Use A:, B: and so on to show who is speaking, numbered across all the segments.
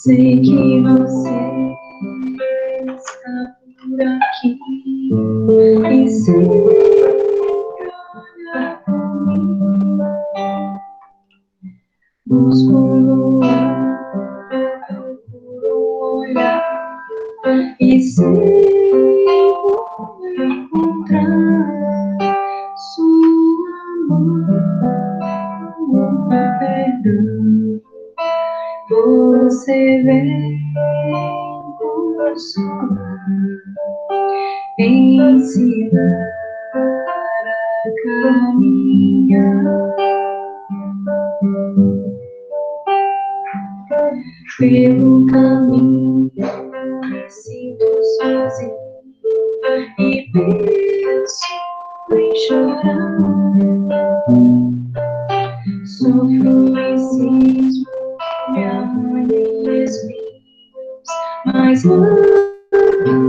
A: Sei que você está por aqui e sempre olha por mim. Busco um lugar, procuro um olhar e sei vou encontrar sua mão no perdão. Você vem consolar, ensinar a caminhar pelo caminho. Me sinto sozinho e penso em chorar. Sofro e cismo, me arranho em espinhos, mas lá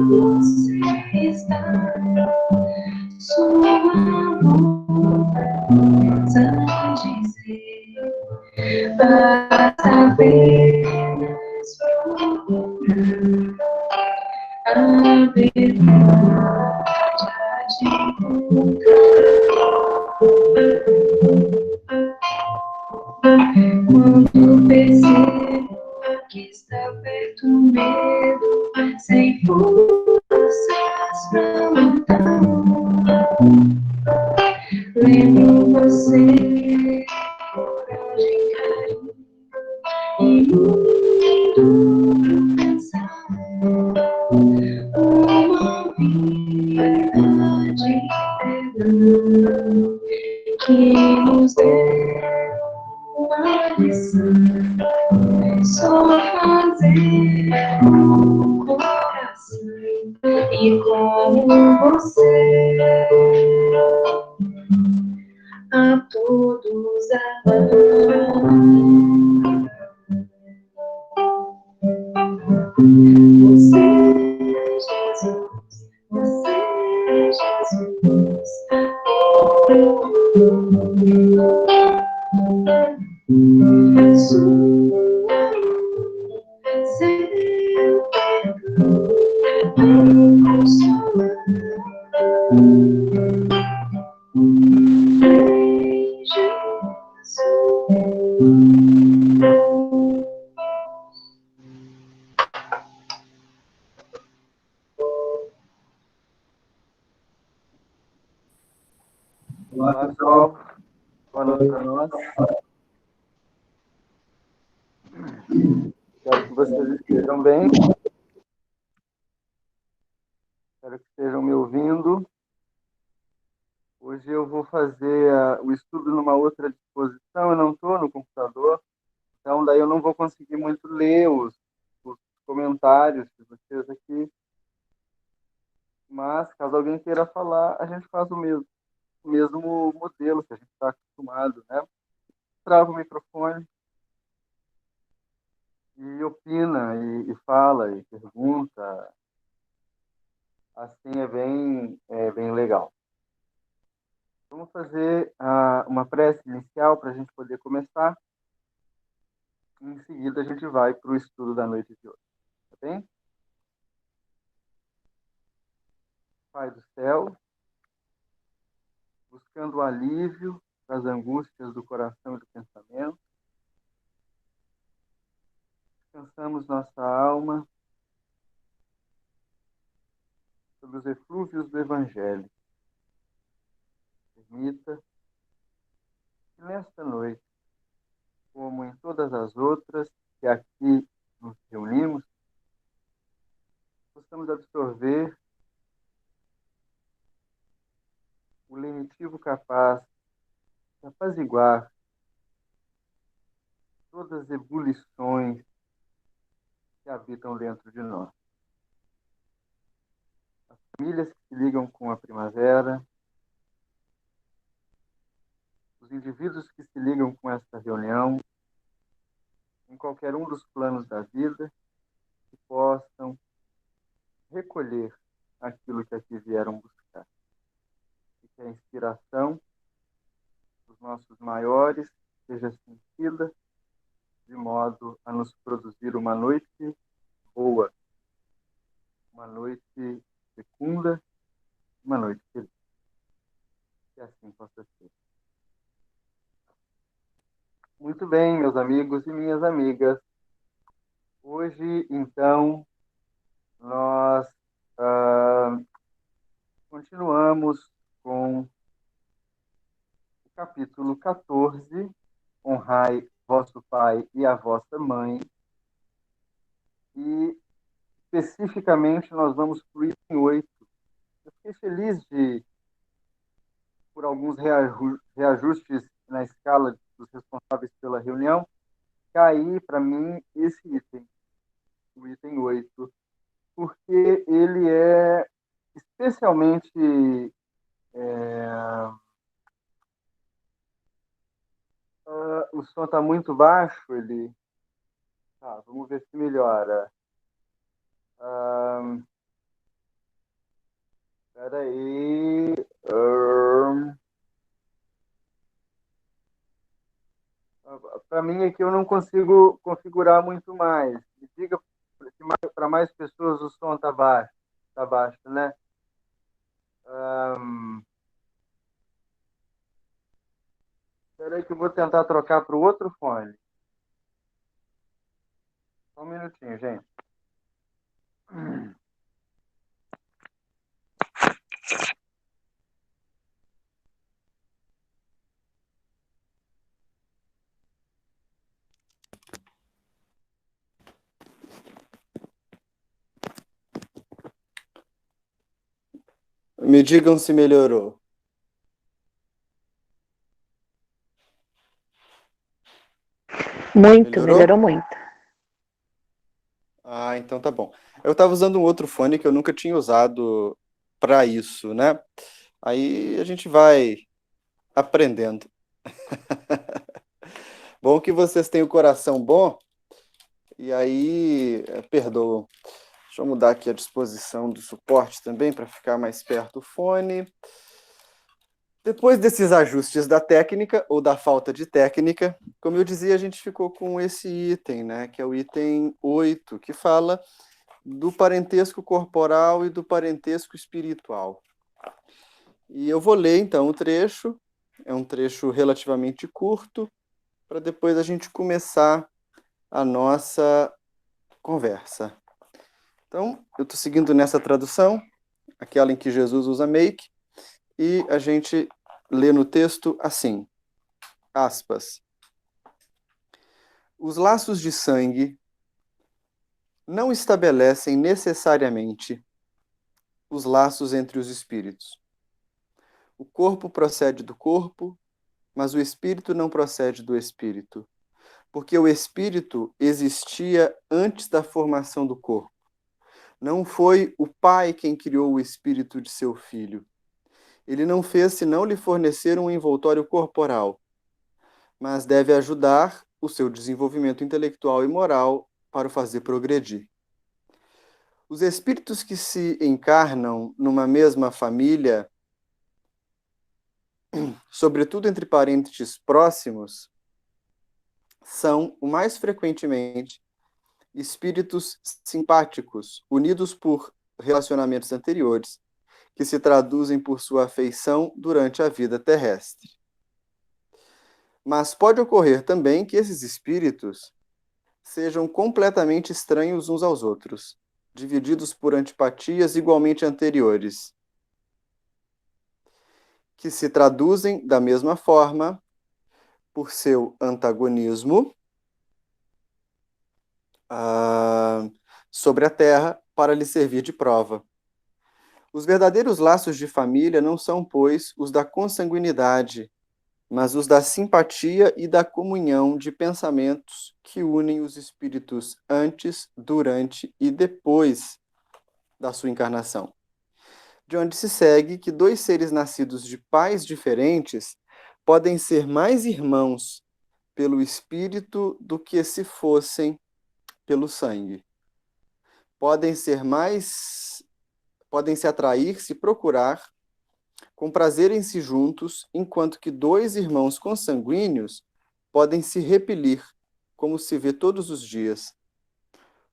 A: você está. Sua voz a dizer, basta apenas procurar a verdade a te encontrar. Quando percebo que está perto o medo, sem forças pra lutar, lembro você, coragem, carinho e muito pra pensar. Uma vida de perdão que nos deu uma lição. Só fazer com o coração e como você a todos amar. Você, Jesus, você, Jesus. Sua seu perdão consolar. Em Jesus.
B: Olá, pessoal. Boa noite para nós. Espero que vocês estejam bem. Espero que estejam me ouvindo. Hoje eu vou fazer o estudo numa outra disposição. Eu não estou no computador, então daí eu não vou conseguir muito ler os comentários de vocês aqui. Mas, caso alguém queira falar, a gente faz o mesmo modelo que a gente está acostumado, né? Trava o microfone e opina, e fala, e pergunta. Assim é bem legal. Vamos fazer uma prece inicial para a gente poder começar. Em seguida, a gente vai para o estudo da noite de hoje. Tá bem? Pai do céu, buscando o alívio das angústias do coração e do pensamento, descansamos nossa alma sobre os eflúvios do Evangelho. Permita que nesta noite, como em todas as outras que aqui nos reunimos, possamos absorver o lenitivo capaz de apaziguar todas as ebulições que habitam dentro de nós. As famílias que se ligam com a primavera, os indivíduos que se ligam com esta reunião, em qualquer um dos planos da vida, que possam recolher aquilo que aqui vieram buscar. E que a inspiração dos nossos maiores seja sentida de modo a nos produzir uma noite boa, uma noite fecunda, uma noite feliz. Que assim possa ser. Muito bem, meus amigos e minhas amigas. Hoje, então, nós continuamos com o capítulo 14, Honrai vosso pai e a vossa mãe. E, especificamente, nós vamos para o item 8. Eu fiquei feliz por alguns reajustes na escala dos responsáveis pela reunião, cair para mim esse item, o item 8, porque ele é especialmente o som está muito baixo, ele... Tá, vamos ver se melhora. Espera aí. Para mim aqui eu não consigo configurar muito mais. Me diga para mais pessoas o som está baixo. Está baixo, né? Espera aí que eu vou tentar trocar para o outro fone. Só um minutinho, gente. Me digam se melhorou.
C: Melhorou muito.
B: Ah, então tá bom. Eu estava usando um outro fone que eu nunca tinha usado para isso, né? Aí a gente vai aprendendo. Bom que vocês têm o coração bom e aí perdoam. Deixa eu mudar aqui a disposição do suporte também para ficar mais perto do fone. Depois desses ajustes da técnica ou da falta de técnica, como eu dizia, a gente ficou com esse item, né, que é o item 8, que fala do parentesco corporal e do parentesco espiritual. E eu vou ler, então, o trecho. É um trecho relativamente curto, para depois a gente começar a nossa conversa. Então, eu estou seguindo nessa tradução, aquela em que Jesus usa make, e a gente lê no texto assim, aspas, os laços de sangue não estabelecem necessariamente os laços entre os espíritos. O corpo procede do corpo, mas o espírito não procede do espírito, porque o espírito existia antes da formação do corpo. Não foi o pai quem criou o espírito de seu filho. Ele não fez senão lhe fornecer um envoltório corporal, mas deve ajudar o seu desenvolvimento intelectual e moral para o fazer progredir. Os espíritos que se encarnam numa mesma família, sobretudo entre parentes próximos, são, o mais frequentemente, espíritos simpáticos, unidos por relacionamentos anteriores, que se traduzem por sua afeição durante a vida terrestre. Mas pode ocorrer também que esses espíritos sejam completamente estranhos uns aos outros, divididos por antipatias igualmente anteriores, que se traduzem da mesma forma por seu antagonismo sobre a Terra para lhe servir de prova. Os verdadeiros laços de família não são, pois, os da consanguinidade, mas os da simpatia e da comunhão de pensamentos que unem os espíritos antes, durante e depois da sua encarnação. De onde se segue que dois seres nascidos de pais diferentes podem ser mais irmãos pelo espírito do que se fossem pelo sangue. Podem ser mais
C: podem se atrair, se procurar, comprazerem-se juntos, enquanto que dois irmãos consanguíneos podem se repelir, como se vê todos os dias.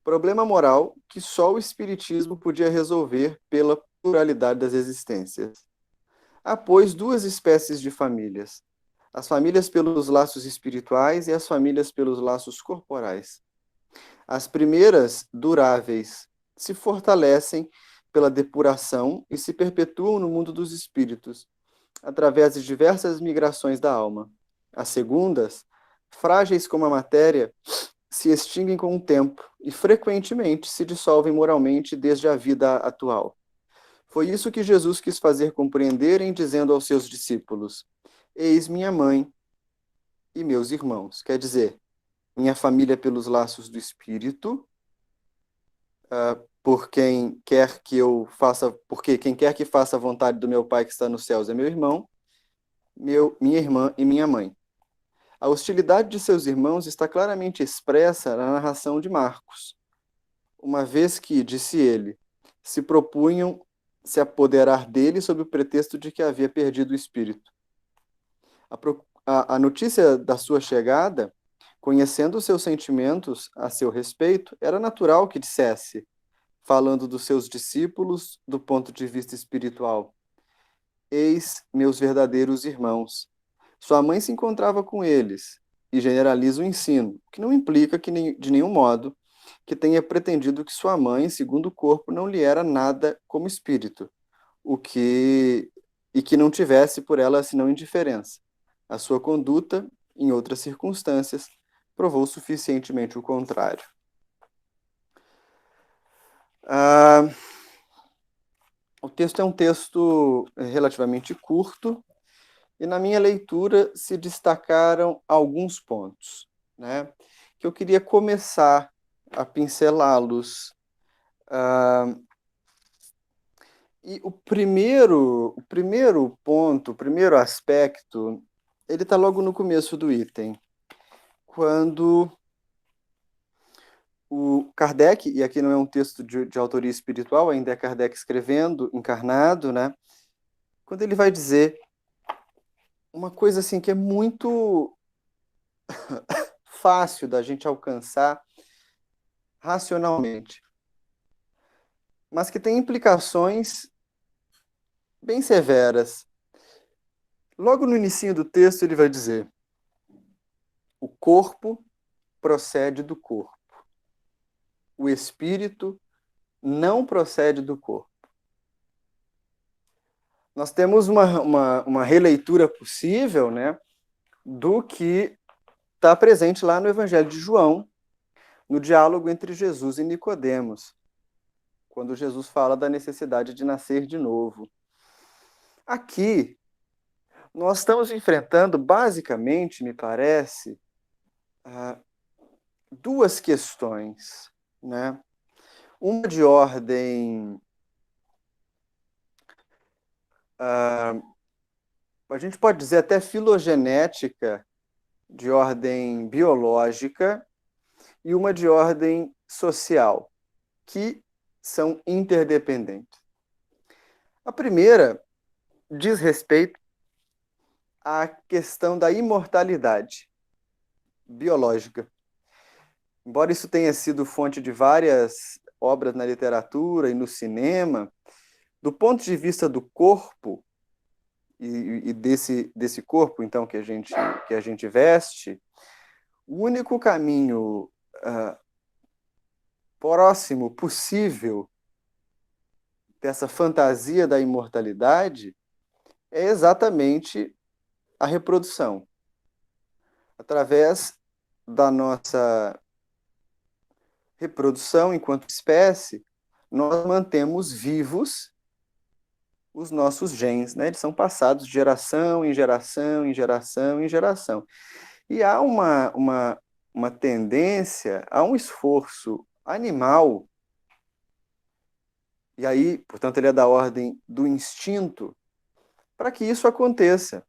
C: Problema moral que só o Espiritismo podia resolver pela pluralidade das existências. Há, pois, duas espécies de famílias: as famílias pelos laços espirituais e as famílias pelos laços corporais. As primeiras, duráveis, se fortalecem pela depuração e se perpetuam no mundo dos espíritos, através de diversas migrações da alma. As segundas, frágeis como a matéria, se extinguem com o tempo e frequentemente se dissolvem moralmente desde a vida atual. Foi isso que Jesus quis fazer compreenderem, dizendo aos seus discípulos: Eis minha mãe e meus irmãos. Quer dizer, minha família pelos laços do espírito, por quem quer que eu faça, porque quem quer que faça a vontade do meu Pai que está nos céus é meu irmão, minha irmã e minha mãe. A hostilidade de seus irmãos está claramente expressa na narração de Marcos, uma vez que, disse ele, se propunham se apoderar dele sob o pretexto de que havia perdido o espírito. A notícia da sua chegada, conhecendo os seus sentimentos a seu respeito, era natural que dissesse, falando dos seus discípulos do ponto de vista espiritual: Eis meus verdadeiros irmãos. Sua mãe se encontrava com eles, e generaliza o ensino, o que não implica que, de nenhum modo, que tenha pretendido que sua mãe, segundo o corpo, não lhe era nada como espírito, e que não tivesse por ela senão indiferença. A sua conduta, em outras circunstâncias, provou suficientemente o contrário. O texto é um texto relativamente curto, e na minha leitura se destacaram alguns pontos, né, que eu queria começar a pincelá-los. E o primeiro ponto, o primeiro aspecto, ele está logo no começo do item, quando o Kardec, e aqui não é um texto de autoria espiritual, ainda é Kardec escrevendo, encarnado, né, quando ele vai dizer uma coisa assim que é muito fácil da gente alcançar racionalmente, mas que tem implicações bem severas. Logo no início do texto ele vai dizer: o corpo procede do corpo, o espírito não procede do corpo. Nós temos uma releitura possível, né, do que está presente lá no Evangelho de João, no diálogo entre Jesus e Nicodemos, quando Jesus fala da necessidade de nascer de novo. Aqui, nós estamos enfrentando, basicamente, me parece, duas questões, né? Uma de ordem, a gente pode dizer até filogenética, de ordem biológica, e uma de ordem social, que são interdependentes. A primeira diz respeito à questão da imortalidade biológica. Embora isso tenha sido fonte de várias obras na literatura e no cinema, do ponto de vista do corpo, e desse corpo, então, que a gente veste, o único caminho próximo possível dessa fantasia da imortalidade é exatamente a reprodução. Através da nossa reprodução enquanto espécie, nós mantemos vivos os nossos genes, né? Eles são passados de geração em geração, em geração, em geração. E há uma tendência, há um esforço animal, e aí, portanto, ele é da ordem do instinto, para que isso aconteça.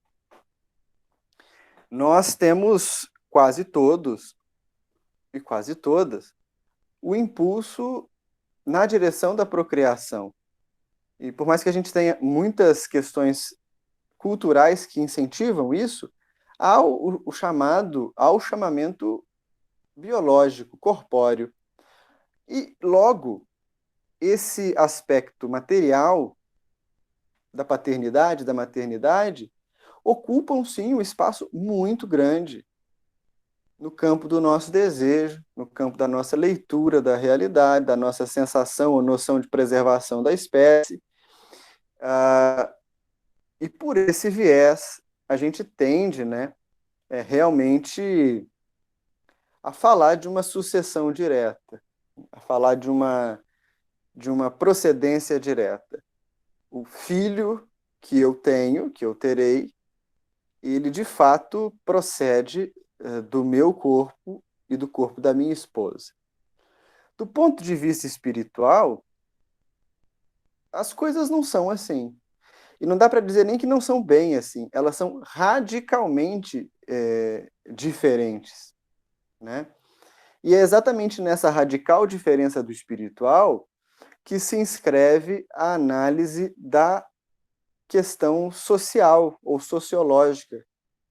C: Nós temos quase todos, e quase todas, o impulso na direção da procriação. E por mais que a gente tenha muitas questões culturais que incentivam isso, há o chamamento biológico, corpóreo. E, logo, esse aspecto material da paternidade, da maternidade, ocupam, sim, um espaço muito grande no campo do nosso desejo, no campo da nossa leitura da realidade, da nossa sensação ou noção de preservação da espécie. E por esse viés, a gente tende, né, realmente a falar de uma sucessão direta, a falar de uma procedência direta. O filho que eu tenho, que eu terei, ele de fato procede do meu corpo e do corpo da minha esposa. Do ponto de vista espiritual, as coisas não são assim. E não dá para dizer nem que não são bem assim, elas são radicalmente diferentes, né? E é exatamente nessa radical diferença do espiritual que se inscreve a análise da questão social ou sociológica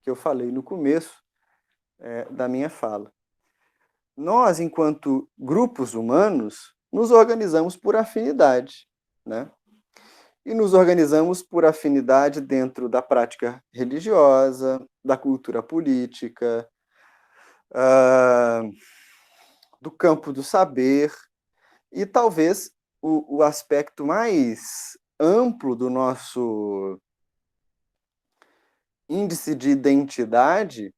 C: que eu falei no começo da minha fala. Nós, enquanto grupos humanos, nos organizamos por afinidade, né? E nos organizamos por afinidade dentro da prática religiosa, da cultura política, do campo do saber, e talvez o aspecto mais amplo do nosso índice de identidade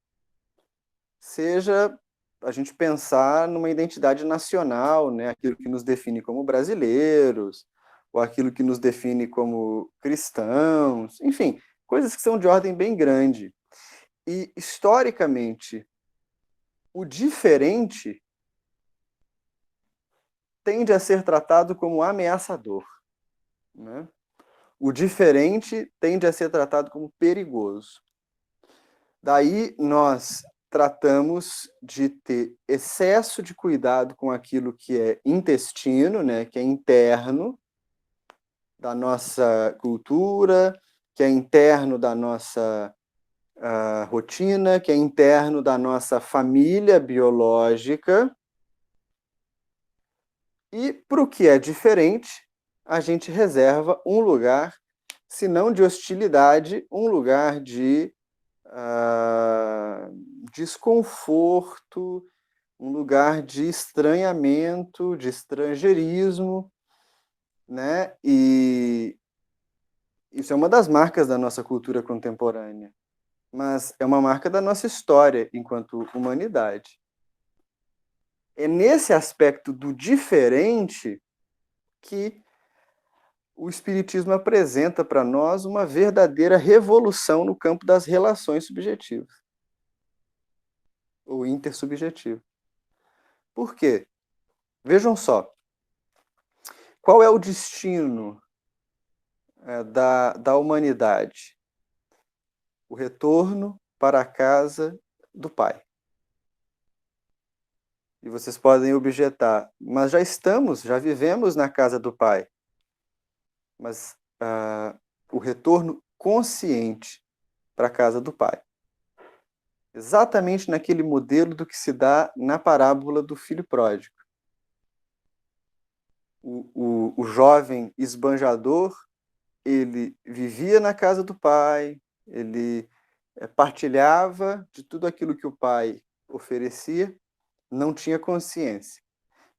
C: seja a gente pensar numa identidade nacional, né? Aquilo que nos define como brasileiros, ou aquilo que nos define como cristãos, enfim, coisas que são de ordem bem grande. E, historicamente, o diferente tende a ser tratado como ameaçador, né? O diferente tende a ser tratado como perigoso. Daí nós tratamos de ter excesso de cuidado com aquilo que é intestino, né, que é interno da nossa cultura, que é interno da nossa rotina, que é interno da nossa família biológica. E para o que é diferente, a gente reserva um lugar, se não de hostilidade, um lugar de desconforto, um lugar de estranhamento, de estrangeirismo, né? E isso é uma das marcas da nossa cultura contemporânea, mas é uma marca da nossa história enquanto humanidade. É nesse aspecto do diferente que o Espiritismo apresenta para nós uma verdadeira revolução no campo das relações subjetivas, ou intersubjetivas. Por quê? Vejam só, qual é o destino da humanidade? O retorno para a casa do Pai. E vocês podem objetar, mas já vivemos na casa do Pai. Mas o retorno consciente para a casa do Pai. Exatamente naquele modelo do que se dá na parábola do filho pródigo. O jovem esbanjador, ele vivia na casa do pai, ele partilhava de tudo aquilo que o pai oferecia, não tinha consciência.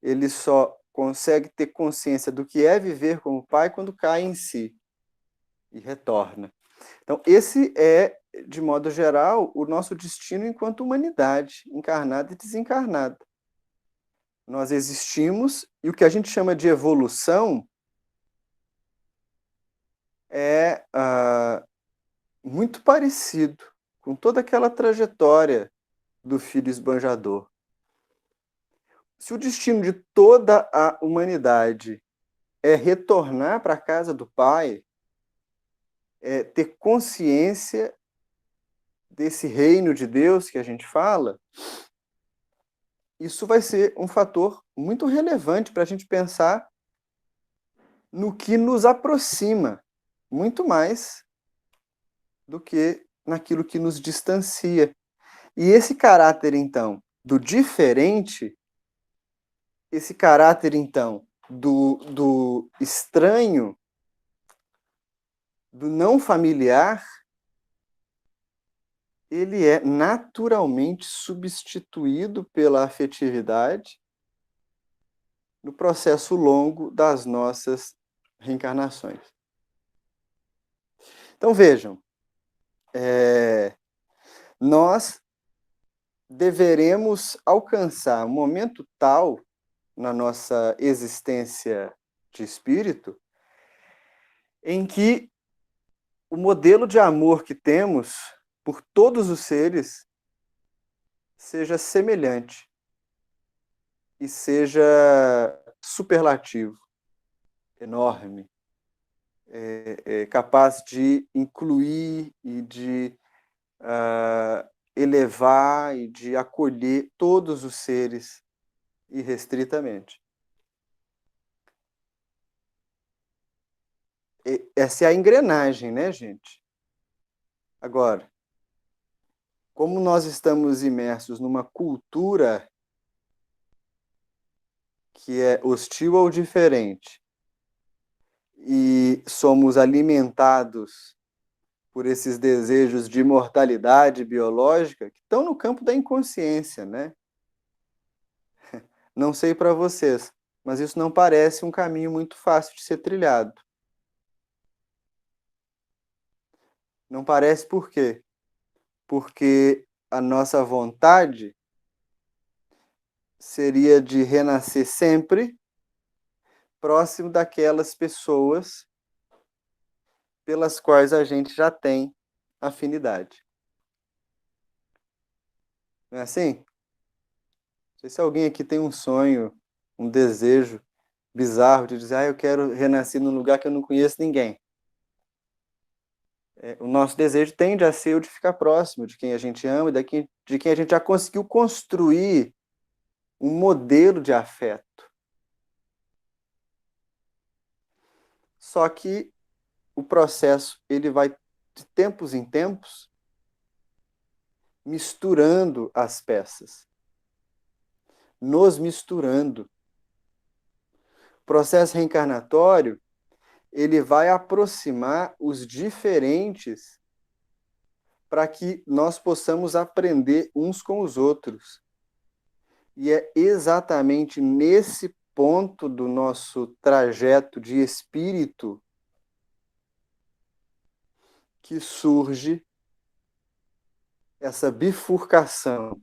C: Ele só consegue ter consciência do que é viver como pai quando cai em si e retorna. Então, esse é, de modo geral, o nosso destino enquanto humanidade, encarnada e desencarnada. Nós existimos e o que a gente chama de evolução é muito parecido com toda aquela trajetória do filho esbanjador. Se o destino de toda a humanidade é retornar para a casa do Pai, é ter consciência desse reino de Deus que a gente fala, isso vai ser um fator muito relevante para a gente pensar no que nos aproxima, muito mais do que naquilo que nos distancia. E esse caráter, então, do diferente, esse caráter, então, do estranho, do não familiar, ele é naturalmente substituído pela afetividade no processo longo das nossas reencarnações. Então vejam, nós deveremos alcançar um momento tal na nossa existência de espírito em que o modelo de amor que temos por todos os seres seja semelhante e seja superlativo, enorme, capaz de incluir e de elevar e de acolher todos os seres irrestritamente. Essa é a engrenagem, né, gente? Agora, como nós estamos imersos numa cultura que é hostil ao diferente e somos alimentados por esses desejos de imortalidade biológica que estão no campo da inconsciência, né? Não sei para vocês, mas isso não parece um caminho muito fácil de ser trilhado. Não parece por quê? Porque a nossa vontade seria de renascer sempre próximo daquelas pessoas pelas quais a gente já tem afinidade. Não é assim? Não sei se alguém aqui tem um sonho, um desejo bizarro de dizer, eu quero renascer num lugar que eu não conheço ninguém. O nosso desejo tende a ser o de ficar próximo de quem a gente ama e de quem a gente já conseguiu construir um modelo de afeto. Só que o processo ele vai de tempos em tempos misturando as peças, nos misturando. O processo reencarnatório ele vai aproximar os diferentes para que nós possamos aprender uns com os outros. E é exatamente nesse ponto do nosso trajeto de espírito que surge essa bifurcação,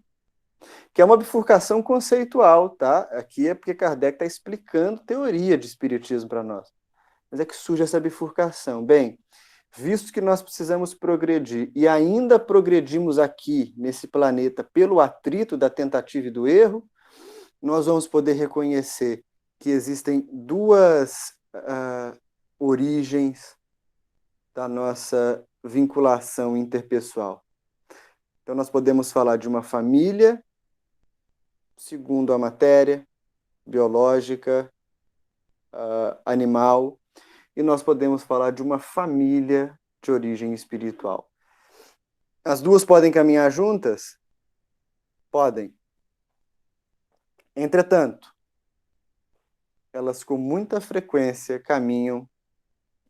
C: que é uma bifurcação conceitual, tá? Aqui é porque Kardec está explicando teoria de espiritismo para nós. Mas é que surge essa bifurcação. Bem, visto que nós precisamos progredir e ainda progredimos aqui nesse planeta pelo atrito da tentativa e do erro, nós vamos poder reconhecer que existem duas origens da nossa vinculação interpessoal. Então, nós podemos falar de uma família, segundo a matéria, biológica, animal, e nós podemos falar de uma família de origem espiritual. As duas podem caminhar juntas? Podem. Entretanto, elas com muita frequência caminham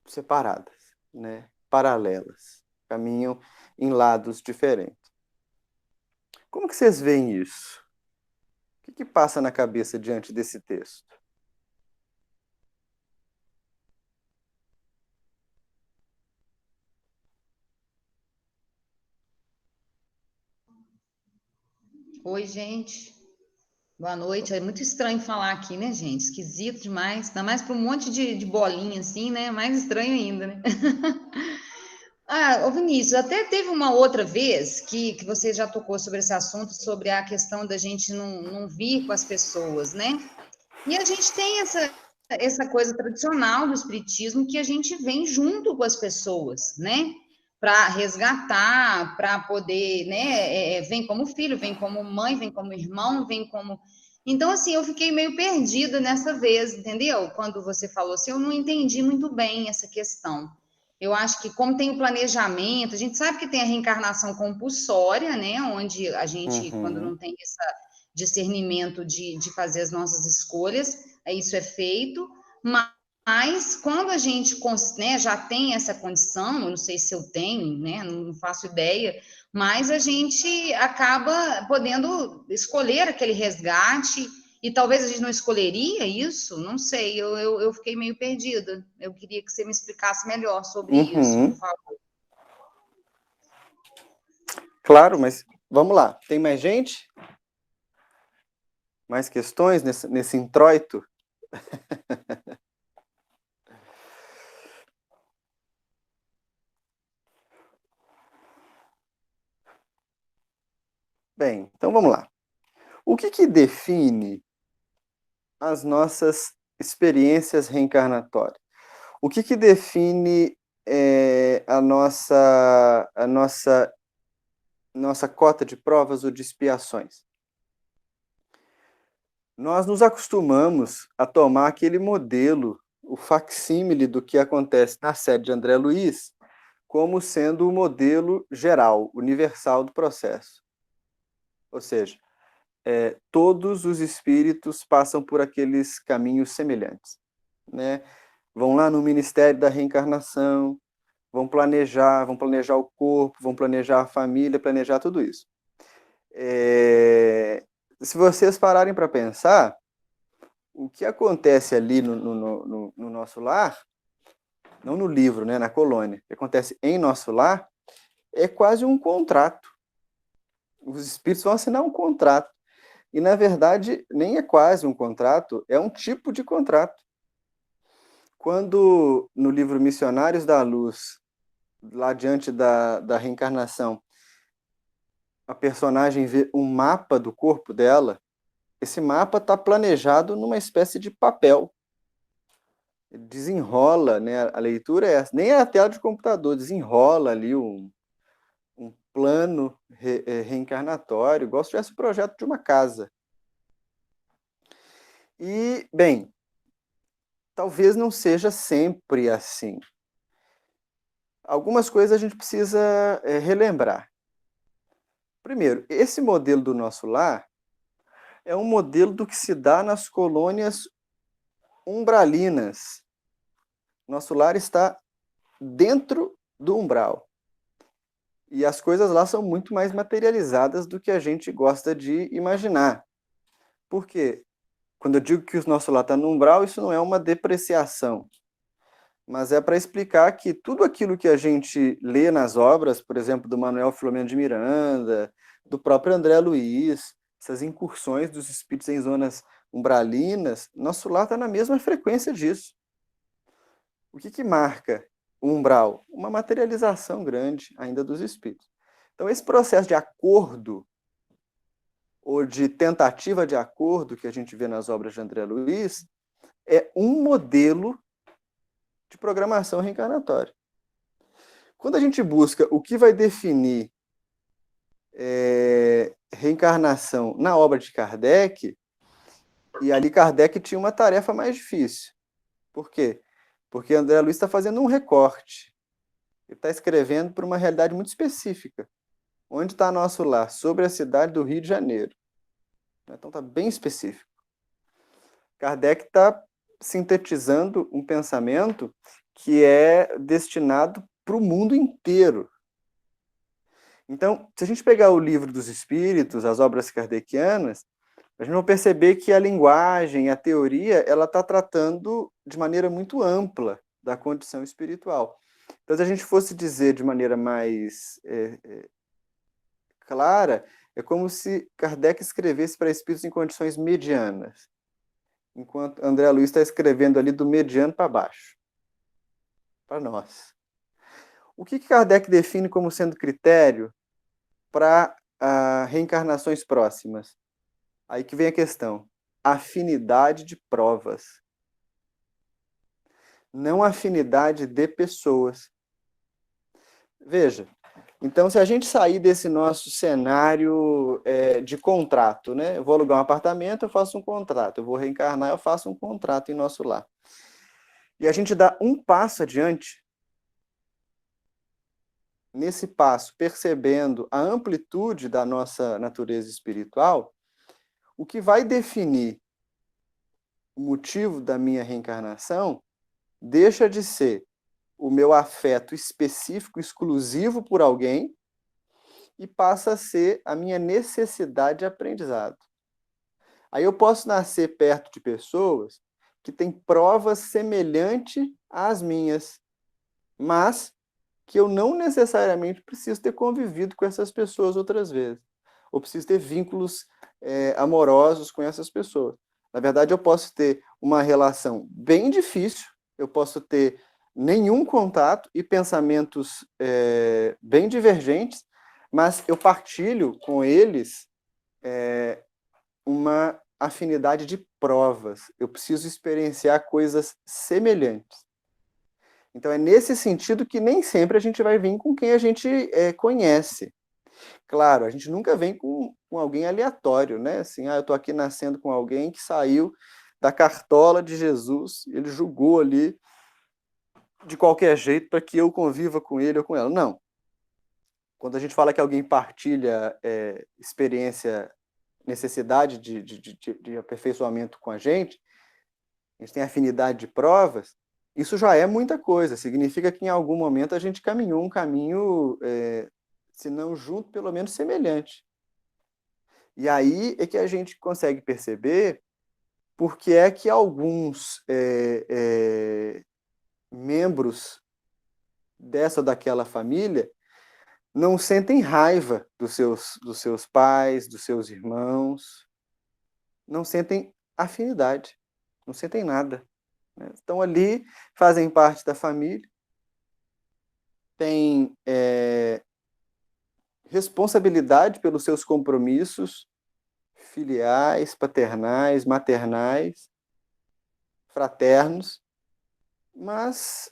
C: separadas, né? Paralelas, caminham em lados diferentes. Como que vocês veem isso? O que passa na cabeça diante desse texto?
D: Oi, gente. Boa noite. É muito estranho falar aqui, né, gente? Esquisito demais. Ainda mais para um monte de bolinha assim, né? Mais estranho ainda, né? Ô Vinícius, até teve uma outra vez que você já tocou sobre esse assunto, sobre a questão da gente não vir com as pessoas, né? E a gente tem essa coisa tradicional do espiritismo que a gente vem junto com as pessoas, né? Para resgatar, para poder, né? Vem como filho, vem como mãe, vem como irmão, vem como. Então, assim, eu fiquei meio perdida nessa vez, entendeu? Quando você falou assim, eu não entendi muito bem essa questão. Eu acho que, como tem o planejamento, a gente sabe que tem a reencarnação compulsória, né? Onde a gente, quando
C: Uhum.
D: não tem esse discernimento de fazer as nossas escolhas, isso é feito, mas quando a gente, né, já tem essa condição, eu não sei se eu tenho, né? Não faço ideia, mas a gente acaba podendo escolher aquele resgate, e talvez a gente não escolheria isso, não sei, eu fiquei meio perdida. Eu queria que você me explicasse melhor sobre isso, por
C: Uhum.
D: favor.
C: Claro, mas vamos lá. Tem mais gente? Mais questões nesse introito? Bem, então vamos lá. O que define as nossas experiências reencarnatórias? O que define a nossa cota de provas ou de expiações? Nós nos acostumamos a tomar aquele modelo, o facsímile do que acontece na sede de André Luiz, como sendo o modelo geral, universal do processo. Ou seja, todos os espíritos passam por aqueles caminhos semelhantes, né? Vão lá no Ministério da Reencarnação, vão planejar o corpo, vão planejar a família, planejar tudo isso. Se vocês pararem para pensar, o que acontece ali no nosso lar, não no livro, né, na colônia, o que acontece em nosso lar é quase um contrato. Os espíritos vão assinar um contrato. E, na verdade, nem é quase um contrato, é um tipo de contrato. Quando, no livro Missionários da Luz, lá diante da reencarnação, a personagem vê um mapa do corpo dela, esse mapa está planejado numa espécie de papel. Desenrola, né? A leitura é essa. Nem é a tela de computador, desenrola ali um plano reencarnatório, igual se tivesse o projeto de uma casa. E, bem, talvez não seja sempre assim. Algumas coisas a gente precisa relembrar. Primeiro, esse modelo do nosso lar é um modelo do que se dá nas colônias umbralinas. Nosso lar está dentro do umbral. E as coisas lá são muito mais materializadas do que a gente gosta de imaginar. Por quê? Quando eu digo que o nosso lar está no umbral, isso não é uma depreciação, mas é para explicar que tudo aquilo que a gente lê nas obras, por exemplo, do Manuel Filomeno de Miranda, do próprio André Luiz, essas incursões dos espíritos em zonas umbralinas, nosso lar está na mesma frequência disso. O que marca o umbral? Uma materialização grande ainda dos espíritos. Então, esse processo de acordo, ou de tentativa de acordo, que a gente vê nas obras de André Luiz, é um modelo de programação reencarnatória. Quando a gente busca o que vai definir reencarnação na obra de Kardec, e ali Kardec tinha uma tarefa mais difícil. Por quê? Porque André Luiz está fazendo um recorte. Ele está escrevendo para uma realidade muito específica. Onde está nosso lar? Sobre a cidade do Rio de Janeiro. Então está bem específico. Kardec está sintetizando um pensamento que é destinado para o mundo inteiro. Então, se a gente pegar o Livro dos Espíritos, as obras kardecianas, a gente vai perceber que a linguagem, a teoria, ela está tratando de maneira muito ampla da condição espiritual. Então, se a gente fosse dizer de maneira mais clara, é como se Kardec escrevesse para espíritos em condições medianas, enquanto André Luiz está escrevendo ali do mediano para baixo, para nós. O que Kardec define como sendo critério para reencarnações próximas? Aí que vem a questão. Afinidade de provas. Não afinidade de pessoas. Veja, Então, se a gente sair desse nosso cenário de contrato, né? Eu vou alugar um apartamento, eu faço um contrato. Eu vou reencarnar, eu faço um contrato em nosso lar. E a gente dá um passo adiante, nesse passo, percebendo a amplitude da nossa natureza espiritual, o que vai definir o motivo da minha reencarnação deixa de ser o meu afeto específico, exclusivo por alguém, e passa a ser a minha necessidade de aprendizado. Aí eu posso nascer perto de pessoas que têm provas semelhantes às minhas, mas que eu não necessariamente preciso ter convivido com essas pessoas outras vezes, ou preciso ter vínculos amorosos com essas pessoas. Na verdade, eu posso ter uma relação bem difícil, eu posso ter nenhum contato e pensamentos bem divergentes, mas eu partilho com eles uma afinidade de provas. Eu preciso experienciar coisas semelhantes. Então, é nesse sentido que nem sempre a gente vai vir com quem a gente conhece. Claro, a gente nunca vem com alguém aleatório, né? Assim, eu estou aqui nascendo com alguém que saiu da cartola de Jesus, ele julgou ali de qualquer jeito para que eu conviva com ele ou com ela. Não. Quando a gente fala que alguém partilha experiência, necessidade de aperfeiçoamento com a gente tem afinidade de provas, isso já é muita coisa. Significa que em algum momento a gente caminhou um caminho, se não junto, pelo menos semelhante. E aí é que a gente consegue perceber por que é que alguns membros dessa ou daquela família não sentem raiva dos seus pais, dos seus irmãos, não sentem afinidade, não sentem nada. Né? Estão ali, fazem parte da família, têm responsabilidade pelos seus compromissos filiais, paternais, maternais, fraternos, mas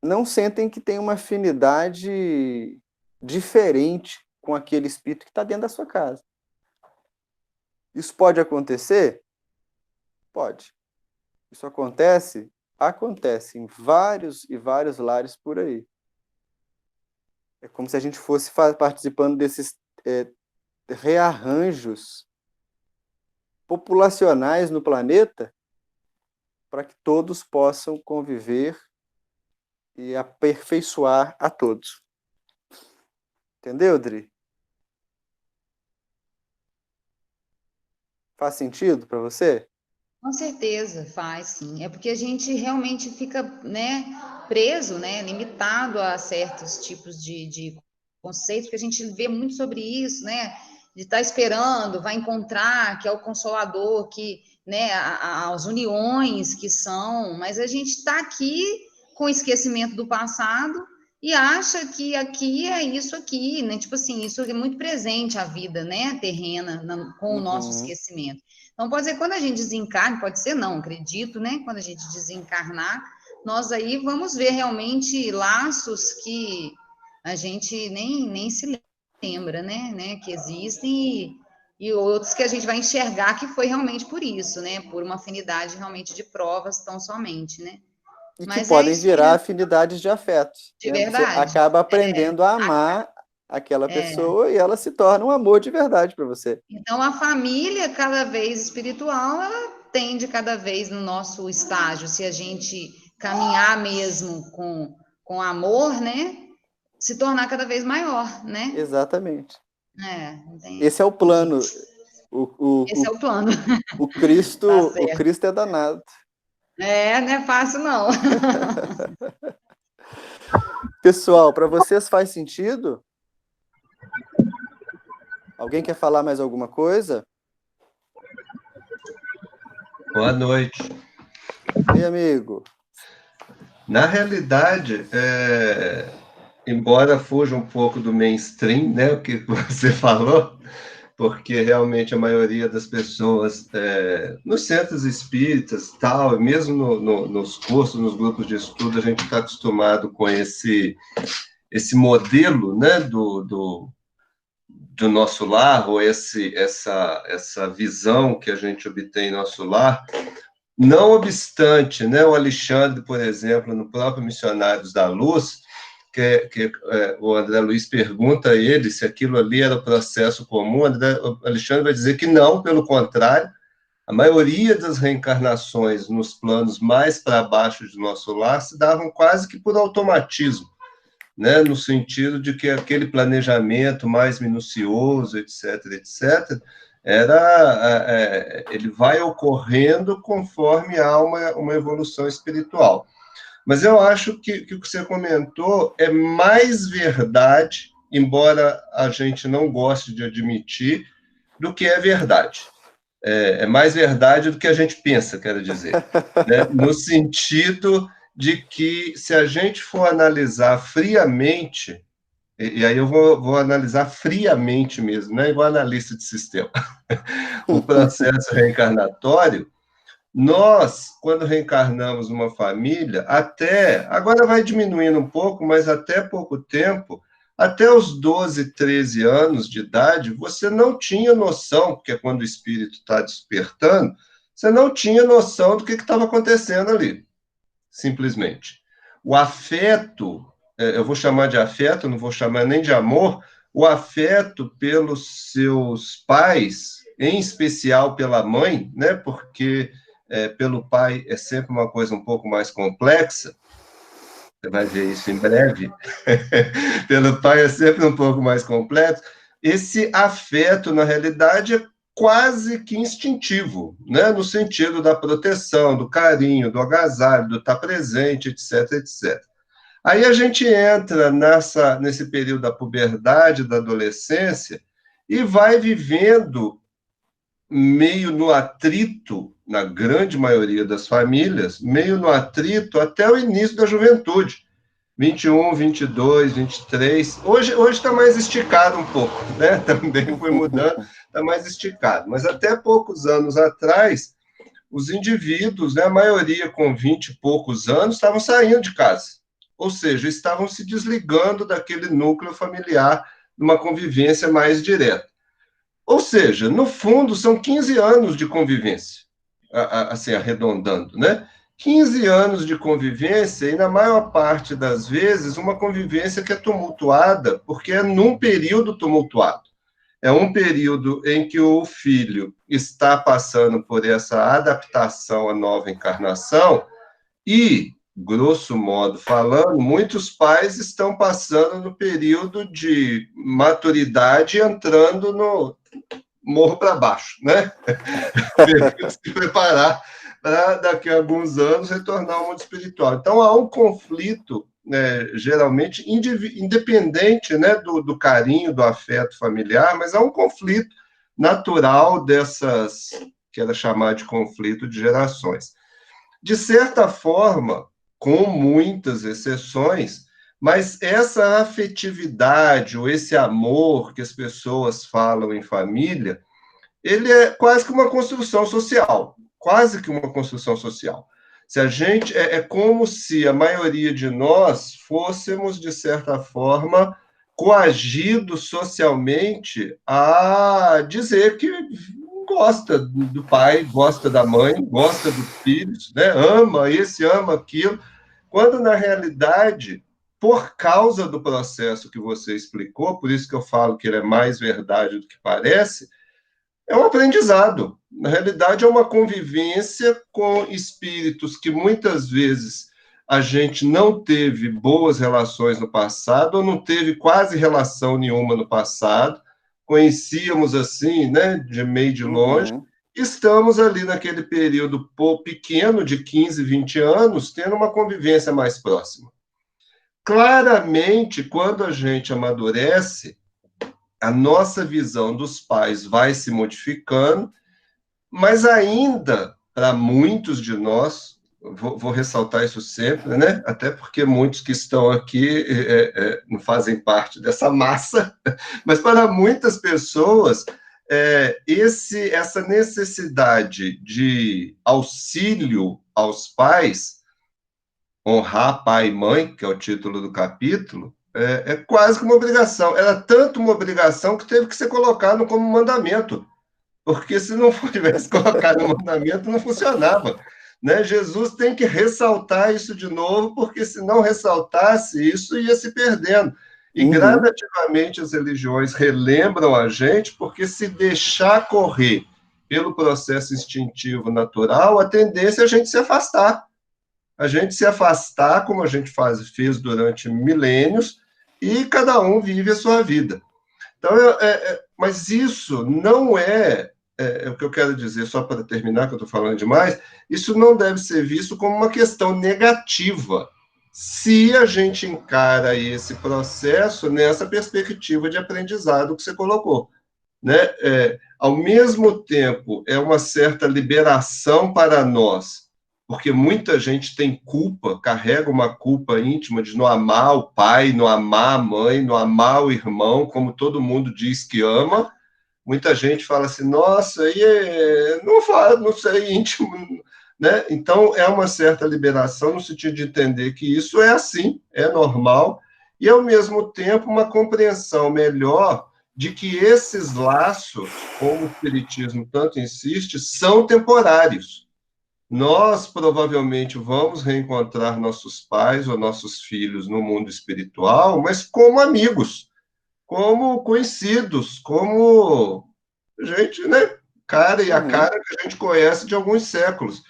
C: não sentem que tem uma afinidade diferente com aquele espírito que está dentro da sua casa. Isso pode acontecer? Pode. Isso acontece? Acontece em vários e vários lares por aí. É como se a gente fosse participando desses rearranjos populacionais no planeta para que todos possam conviver e aperfeiçoar a todos. Entendeu, Dri? Faz sentido para você?
D: Com certeza, faz sim. É porque a gente realmente fica, né, preso, né, limitado a certos tipos de conceitos, porque a gente vê muito sobre isso, né, de estar esperando, vai encontrar, que é o consolador, que, né, as uniões que são, mas a gente está aqui com o esquecimento do passado e acha que aqui é isso aqui, né, tipo assim, isso é muito presente à vida, né, terrena, com o nosso esquecimento. Então, pode ser quando a gente desencarna, pode ser não, acredito, né? Quando a gente desencarnar, nós aí vamos ver realmente laços que a gente nem se lembra, né? Que existem e outros que a gente vai enxergar que foi realmente por isso, né? Por uma afinidade realmente de provas tão somente, né?
C: E que
D: Mas
C: podem
D: isso
C: virar
D: mesmo,
C: afinidades de afetos.
D: de
C: Né? Você
D: verdade.
C: acaba aprendendo a amar aquela pessoa e ela se torna um amor de verdade para você.
D: Então, a família, cada vez espiritual, ela tende cada vez no nosso estágio, se a gente caminhar mesmo com amor, né? Se tornar cada vez maior, né?
C: Exatamente.
D: Tem...
C: Esse é o plano.
D: Esse é o plano.
C: O Cristo,
D: Tá
C: o Cristo é danado.
D: não é fácil, não.
C: Pessoal, para vocês faz sentido? Alguém quer falar mais alguma coisa?
E: Boa noite.
C: E amigo?
E: Na realidade, embora fuja um pouco do mainstream, né, o que você falou, porque realmente a maioria das pessoas nos centros espíritas, tal, mesmo nos cursos, nos grupos de estudo, a gente está acostumado com esse modelo, né, do nosso lar, ou essa visão que a gente obtém em nosso lar. Não obstante, né, o Alexandre, por exemplo, no próprio Missionários da Luz, o André Luiz pergunta a ele se aquilo ali era processo comum, o Alexandre vai dizer que não, pelo contrário, a maioria das reencarnações nos planos mais para baixo de nosso lar se davam quase que por automatismo, né, no sentido de que aquele planejamento mais minucioso, etc., etc., ele vai ocorrendo conforme há uma evolução espiritual. Mas eu acho que o que você comentou é mais verdade, embora a gente não goste de admitir, do que é verdade. É mais verdade do que a gente pensa, quero dizer, né? No sentido de que, se a gente for analisar friamente, e aí eu vou analisar friamente mesmo, não é igual analista de sistema, o processo reencarnatório, nós, quando reencarnamos numa família, agora vai diminuindo um pouco, mas até pouco tempo, até os 12, 13 anos de idade, você não tinha noção, porque é quando o espírito está despertando, você não tinha noção do que estava acontecendo ali, simplesmente. O afeto, eu vou chamar de afeto, não vou chamar nem de amor, o afeto pelos seus pais, em especial pela mãe, né, porque pelo pai é sempre uma coisa um pouco mais complexa, você vai ver isso em breve, pelo pai é sempre um pouco mais complexo, esse afeto, na realidade, é quase que instintivo, né? No sentido da proteção, do carinho, do agasalho, do estar presente, etc., etc. Aí a gente entra nesse período da puberdade, da adolescência, e vai vivendo meio no atrito, na grande maioria das famílias, meio no atrito até o início da juventude. 21, 22, 23. Hoje está mais esticado um pouco, né? Também foi mudando, está mais esticado. Mas até poucos anos atrás, os indivíduos, né, a maioria com 20 e poucos anos, estavam saindo de casa. Ou seja, estavam se desligando daquele núcleo familiar, numa convivência mais direta. Ou seja, no fundo, são 15 anos de convivência, assim, arredondando, né? 15 anos de convivência, e na maior parte das vezes, uma convivência que é tumultuada, porque é num período tumultuado. É um período em que o filho está passando por essa adaptação à nova encarnação e, grosso modo falando, muitos pais estão passando no período de maturidade, entrando no morro para baixo, né? Se preparar para, daqui a alguns anos, retornar ao mundo espiritual. Então, há um conflito, né, geralmente, independente, né, do carinho, do afeto familiar, mas há um conflito natural dessas, que era chamado de conflito de gerações. De certa forma, com muitas exceções, mas essa afetividade, ou esse amor que as pessoas falam em família, ele é quase que uma construção social, quase que uma construção social. Se a gente é como se a maioria de nós fôssemos, de certa forma, coagidos socialmente a dizer que gosta do pai, gosta da mãe, gosta dos filhos, né? Ama esse, ama aquilo, quando na realidade, por causa do processo que você explicou, por isso que eu falo que ele é mais verdade do que parece, é um aprendizado. Na realidade, é uma convivência com espíritos que muitas vezes a gente não teve boas relações no passado, ou não teve quase relação nenhuma no passado, conhecíamos assim, né, de meio de longe, estamos ali naquele período pequeno, de 15, 20 anos, tendo uma convivência mais próxima. Claramente, quando a gente amadurece, a nossa visão dos pais vai se modificando, mas ainda, para muitos de nós, vou ressaltar isso sempre, né? Até porque muitos que estão aqui não fazem parte dessa massa, mas para muitas pessoas, essa necessidade de auxílio aos pais, honrar pai e mãe, que é o título do capítulo, É quase que uma obrigação. Era tanto uma obrigação que teve que ser colocado como mandamento, porque se não tivesse colocado no mandamento, não funcionava. Né? Jesus tem que ressaltar isso de novo, porque se não ressaltasse isso, ia se perdendo. E
C: Uhum.
E: gradativamente as religiões relembram a gente, porque se deixar correr pelo processo instintivo natural, a tendência é a gente se afastar. A gente se afastar, como a gente fez durante milênios, e cada um vive a sua vida. Então, mas isso não é o que eu quero dizer, só para terminar, que eu estou falando demais, isso não deve ser visto como uma questão negativa, se a gente encara esse processo nessa perspectiva de aprendizado que você colocou. Né? Ao mesmo tempo, é uma certa liberação para nós, porque muita gente tem culpa, carrega uma culpa íntima de não amar o pai, não amar a mãe, não amar o irmão, como todo mundo diz que ama. Muita gente fala assim, nossa, não fala, não sei, íntimo, né? Então, é uma certa liberação no sentido de entender que isso é assim, é normal, e, ao mesmo tempo, uma compreensão melhor de que esses laços, como o Espiritismo tanto insiste, são temporários. Nós provavelmente vamos reencontrar nossos pais ou nossos filhos no mundo espiritual, mas como amigos, como conhecidos, como gente, né? Cara e a
C: Uhum.
E: cara que a gente conhece de alguns séculos.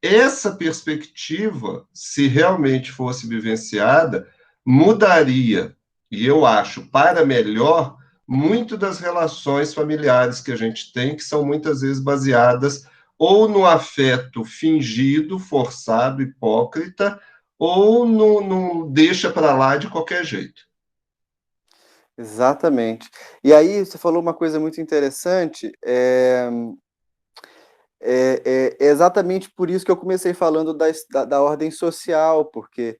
E: Essa perspectiva, se realmente fosse vivenciada, mudaria, e eu acho, para melhor, muito das relações familiares que a gente tem, que são muitas vezes baseadas ou no afeto fingido, forçado, hipócrita, ou no deixa para lá de qualquer jeito.
C: Exatamente. E aí você falou uma coisa muito interessante, é exatamente por isso que eu comecei falando da ordem social, porque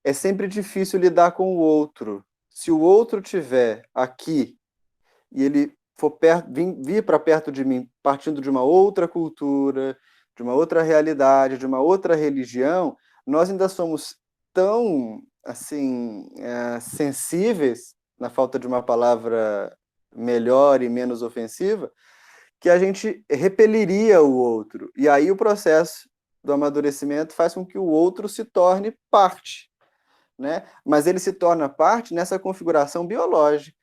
C: é sempre difícil lidar com o outro. Se o outro tiver aqui e ele for vir para perto de mim, partindo de uma outra cultura, de uma outra realidade, de uma outra religião, nós ainda somos tão assim sensíveis, na falta de uma palavra melhor e menos ofensiva, que a gente repeliria o outro. E aí o processo do amadurecimento faz com que o outro se torne parte, né? Mas ele se torna parte nessa configuração biológica.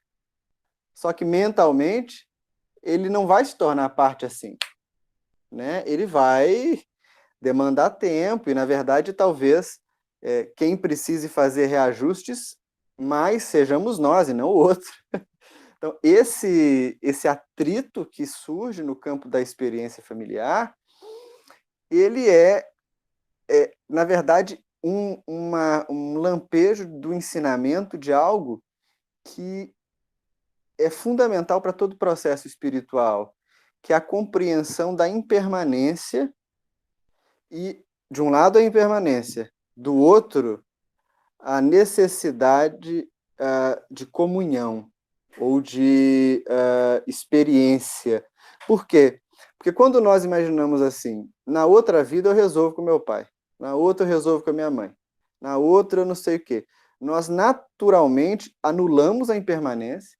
C: Só que mentalmente ele não vai se tornar parte assim, né? Ele vai demandar tempo e, na verdade, talvez quem precise fazer reajustes mais sejamos nós e não o outro. Então, esse atrito que surge no campo da experiência familiar, ele na verdade, um lampejo do ensinamento de algo que é fundamental para todo processo espiritual, que é a compreensão da impermanência e, de um lado, a impermanência, do outro, a necessidade de comunhão ou de experiência. Por quê? Porque quando nós imaginamos assim, na outra vida eu resolvo com meu pai, na outra eu resolvo com a minha mãe, na outra eu não sei o quê, nós naturalmente anulamos a impermanência,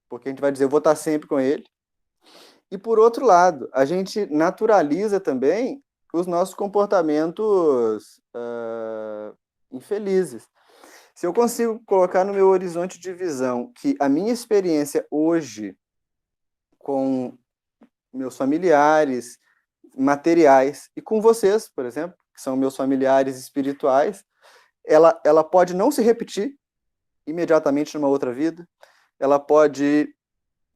C: porque a gente vai dizer, eu vou estar sempre com ele. E, por outro lado, a gente naturaliza também os nossos comportamentos infelizes. Se eu consigo colocar no meu horizonte de visão que a minha experiência hoje com meus familiares materiais e com vocês, por exemplo, que são meus familiares espirituais, ela pode não se repetir imediatamente numa outra vida, ela pode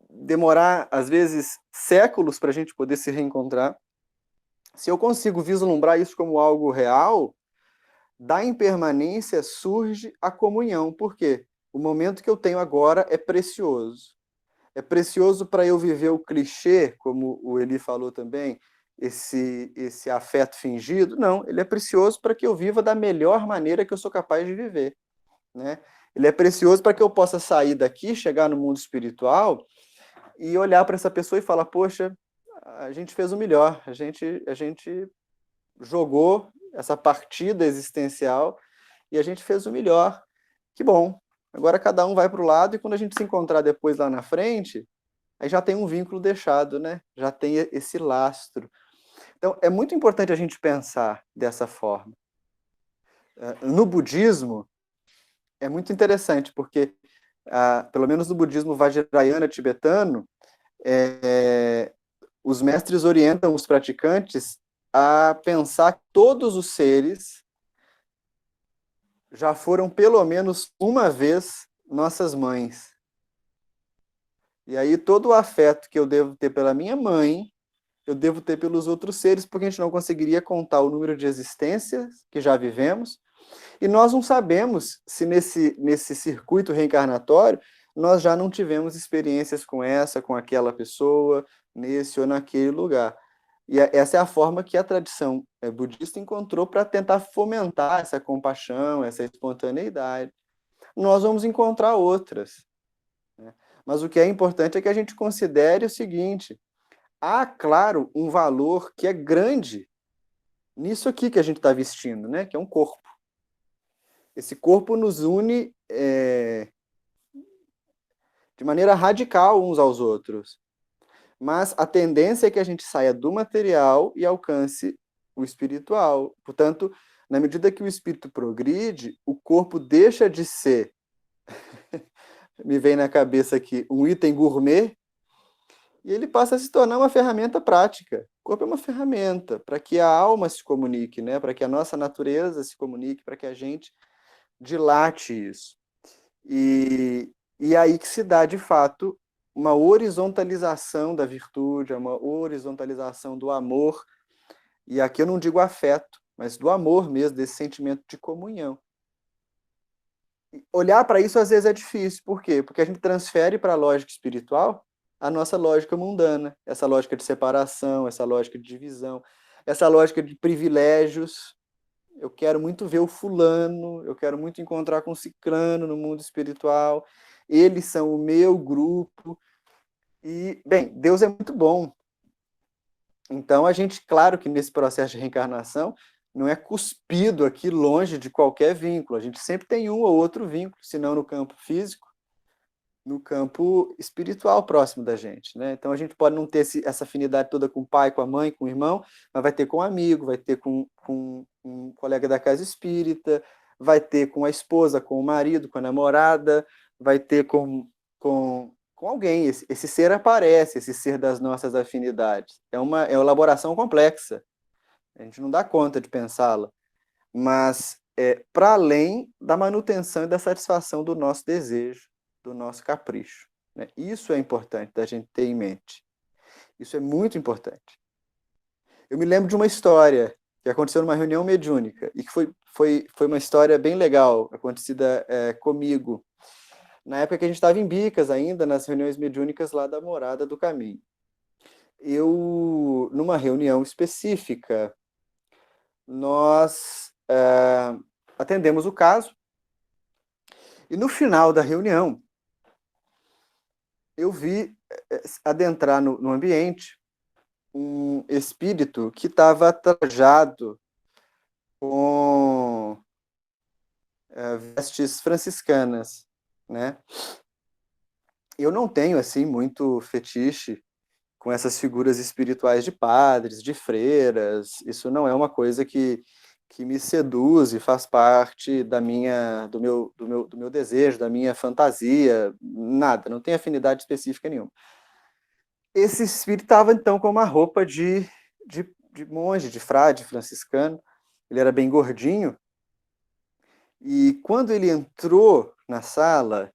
C: demorar, às vezes, séculos para a gente poder se reencontrar. Se eu consigo vislumbrar isso como algo real, da impermanência surge a comunhão. Por quê? O momento que eu tenho agora é precioso. É precioso para eu viver o clichê, como o Eli falou também, esse afeto fingido? Não, ele é precioso para que eu viva da melhor maneira que eu sou capaz de viver, né? Ele é precioso para que eu possa sair daqui, chegar no mundo espiritual e olhar para essa pessoa e falar, poxa, a gente fez o melhor, a gente jogou essa partida existencial e a gente fez o melhor. Que bom. Agora cada um vai para o lado e quando a gente se encontrar depois lá na frente, aí já tem um vínculo deixado, né? Já tem esse lastro. Então, é muito importante a gente pensar dessa forma. No budismo, é muito interessante, porque, pelo menos no budismo vajrayana tibetano, os mestres orientam os praticantes a pensar que todos os seres já foram pelo menos uma vez nossas mães. E aí todo o afeto que eu devo ter pela minha mãe, eu devo ter pelos outros seres, porque a gente não conseguiria contar o número de existências que já vivemos, e nós não sabemos se nesse circuito reencarnatório nós já não tivemos experiências com aquela pessoa, nesse ou naquele lugar. E essa é a forma que a tradição budista encontrou para tentar fomentar essa compaixão, essa espontaneidade. Nós vamos encontrar outras, né? Mas o que é importante é que a gente considere o seguinte: há, claro, um valor que é grande nisso aqui que a gente está vestindo, né? Que é um corpo. Esse corpo nos une de maneira radical uns aos outros. Mas a tendência é que a gente saia do material e alcance o espiritual. Portanto, na medida que o espírito progride, o corpo deixa de ser, me vem na cabeça aqui, um item gourmet, e ele passa a se tornar uma ferramenta prática. O corpo é uma ferramenta para que a alma se comunique, né? Para que a nossa natureza se comunique, para que a gente dilate isso. E aí que se dá, de fato, uma horizontalização da virtude, uma horizontalização do amor, e aqui eu não digo afeto, mas do amor mesmo, desse sentimento de comunhão. E olhar para isso às vezes é difícil, por quê? Porque a gente transfere para a lógica espiritual a nossa lógica mundana, essa lógica de separação, essa lógica de divisão, essa lógica de privilégios. Eu quero muito ver o fulano, eu quero muito encontrar com o ciclano no mundo espiritual, eles são o meu grupo. E, bem, Deus é muito bom. Então, a gente, claro que nesse processo de reencarnação, não é cuspido aqui longe de qualquer vínculo. A gente sempre tem um ou outro vínculo, se não no campo físico, no campo espiritual próximo da gente, né? Então, a gente pode não ter essa afinidade toda com o pai, com a mãe, com o irmão, mas vai ter com um amigo, vai ter com um colega da casa espírita, vai ter com a esposa, com o marido, com a namorada, vai ter com alguém. Esse ser aparece, esse ser das nossas afinidades. É uma elaboração complexa. A gente não dá conta de pensá-la. Mas para além da manutenção e da satisfação do nosso desejo, do nosso capricho, né? Isso é importante da gente ter em mente. Isso é muito importante. Eu me lembro de uma história que aconteceu numa reunião mediúnica e que foi uma história bem legal, acontecida comigo, na época que a gente estava em Bicas ainda, nas reuniões mediúnicas lá da Morada do Caminho. Numa reunião específica, nós atendemos o caso e no final da reunião eu vi adentrar no ambiente um espírito que estava trajado com vestes franciscanas, né? Eu não tenho, assim, muito fetiche com essas figuras espirituais de padres, de freiras. Isso não é uma coisa que me seduz e faz parte do meu desejo, da minha fantasia, nada, não tem afinidade específica nenhuma. Esse espírito estava, então, com uma roupa de monge, de frade franciscano. Ele era bem gordinho. E quando ele entrou na sala,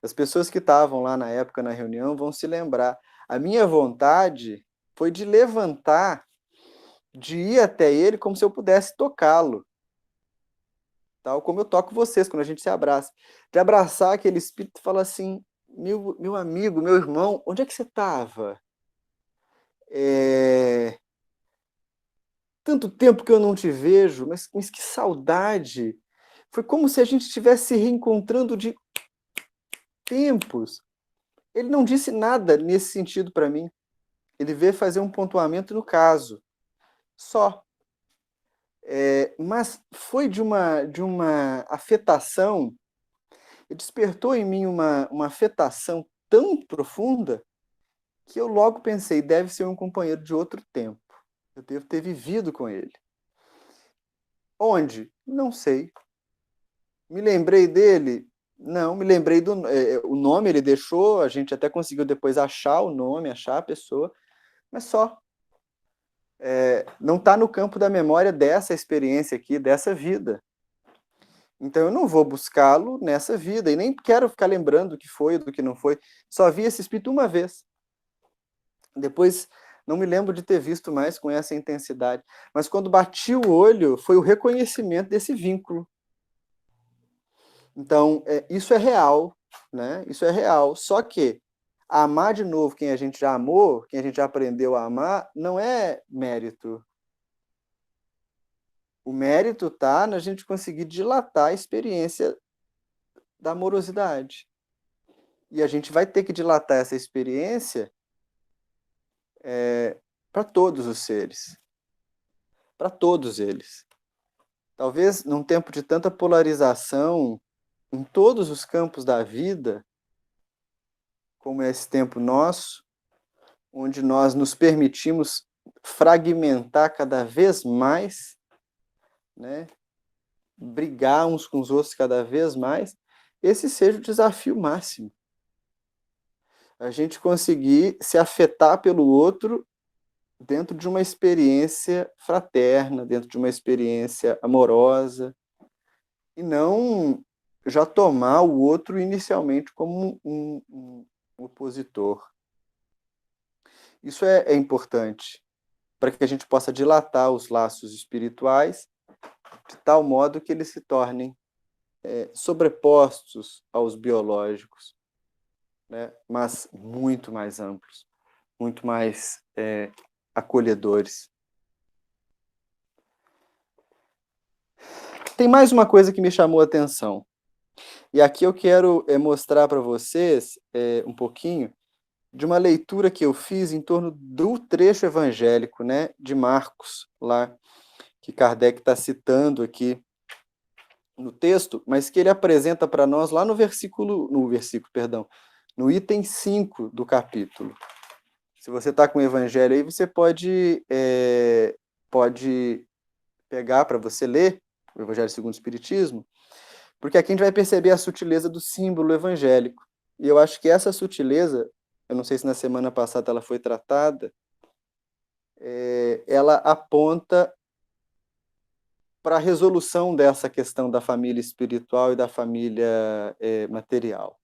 C: as pessoas que estavam lá na época na reunião vão se lembrar. A minha vontade foi de levantar, de ir até ele como se eu pudesse tocá-lo. Tal como eu toco vocês quando a gente se abraça. De abraçar aquele espírito e falar assim: meu amigo, meu irmão, onde é que você estava? Tanto tempo que eu não te vejo, mas que saudade. Foi como se a gente estivesse se reencontrando de tempos. Ele não disse nada nesse sentido para mim. Ele veio fazer um pontuamento no caso. Só. Mas foi de uma afetação despertou em mim uma afetação tão profunda que eu logo pensei, deve ser um companheiro de outro tempo. Eu devo ter vivido com ele. Onde? Não sei. Me lembrei dele? Não, me lembrei do o nome ele deixou, a gente até conseguiu depois achar o nome, achar a pessoa, mas só. Não está no campo da memória dessa experiência aqui, dessa vida. Então eu não vou buscá-lo nessa vida, e nem quero ficar lembrando do que foi, do que não foi. Só vi esse espírito uma vez. Depois não me lembro de ter visto mais com essa intensidade. Mas quando bati o olho, foi o reconhecimento desse vínculo. Então, isso é real, né? Isso é real. Só que amar de novo quem a gente já amou, quem a gente já aprendeu a amar, não é mérito. O mérito está na gente conseguir dilatar a experiência da amorosidade. E a gente vai ter que dilatar essa experiência para todos os seres. Para todos eles. Talvez num tempo de tanta polarização em todos os campos da vida, como é esse tempo nosso, onde nós nos permitimos fragmentar cada vez mais, né? Brigar uns com os outros cada vez mais, esse seja o desafio máximo. A gente conseguir se afetar pelo outro dentro de uma experiência fraterna, dentro de uma experiência amorosa, e não já tomar o outro inicialmente como um opositor. Isso é importante, para que a gente possa dilatar os laços espirituais de tal modo que eles se tornem sobrepostos aos biológicos, né? Mas muito mais amplos, muito mais acolhedores. Tem mais uma coisa que me chamou a atenção. E aqui eu quero mostrar para vocês um pouquinho de uma leitura que eu fiz em torno do trecho evangélico, né, de Marcos, lá, que Kardec está citando aqui no texto, mas que ele apresenta para nós lá no item 5 do capítulo. Se você está com o evangelho aí, você pode pegar para você ler o Evangelho segundo o Espiritismo, porque aqui a gente vai perceber a sutileza do símbolo evangélico. E eu acho que essa sutileza, eu não sei se na semana passada ela foi tratada, ela aponta para a resolução dessa questão da família espiritual e da família material.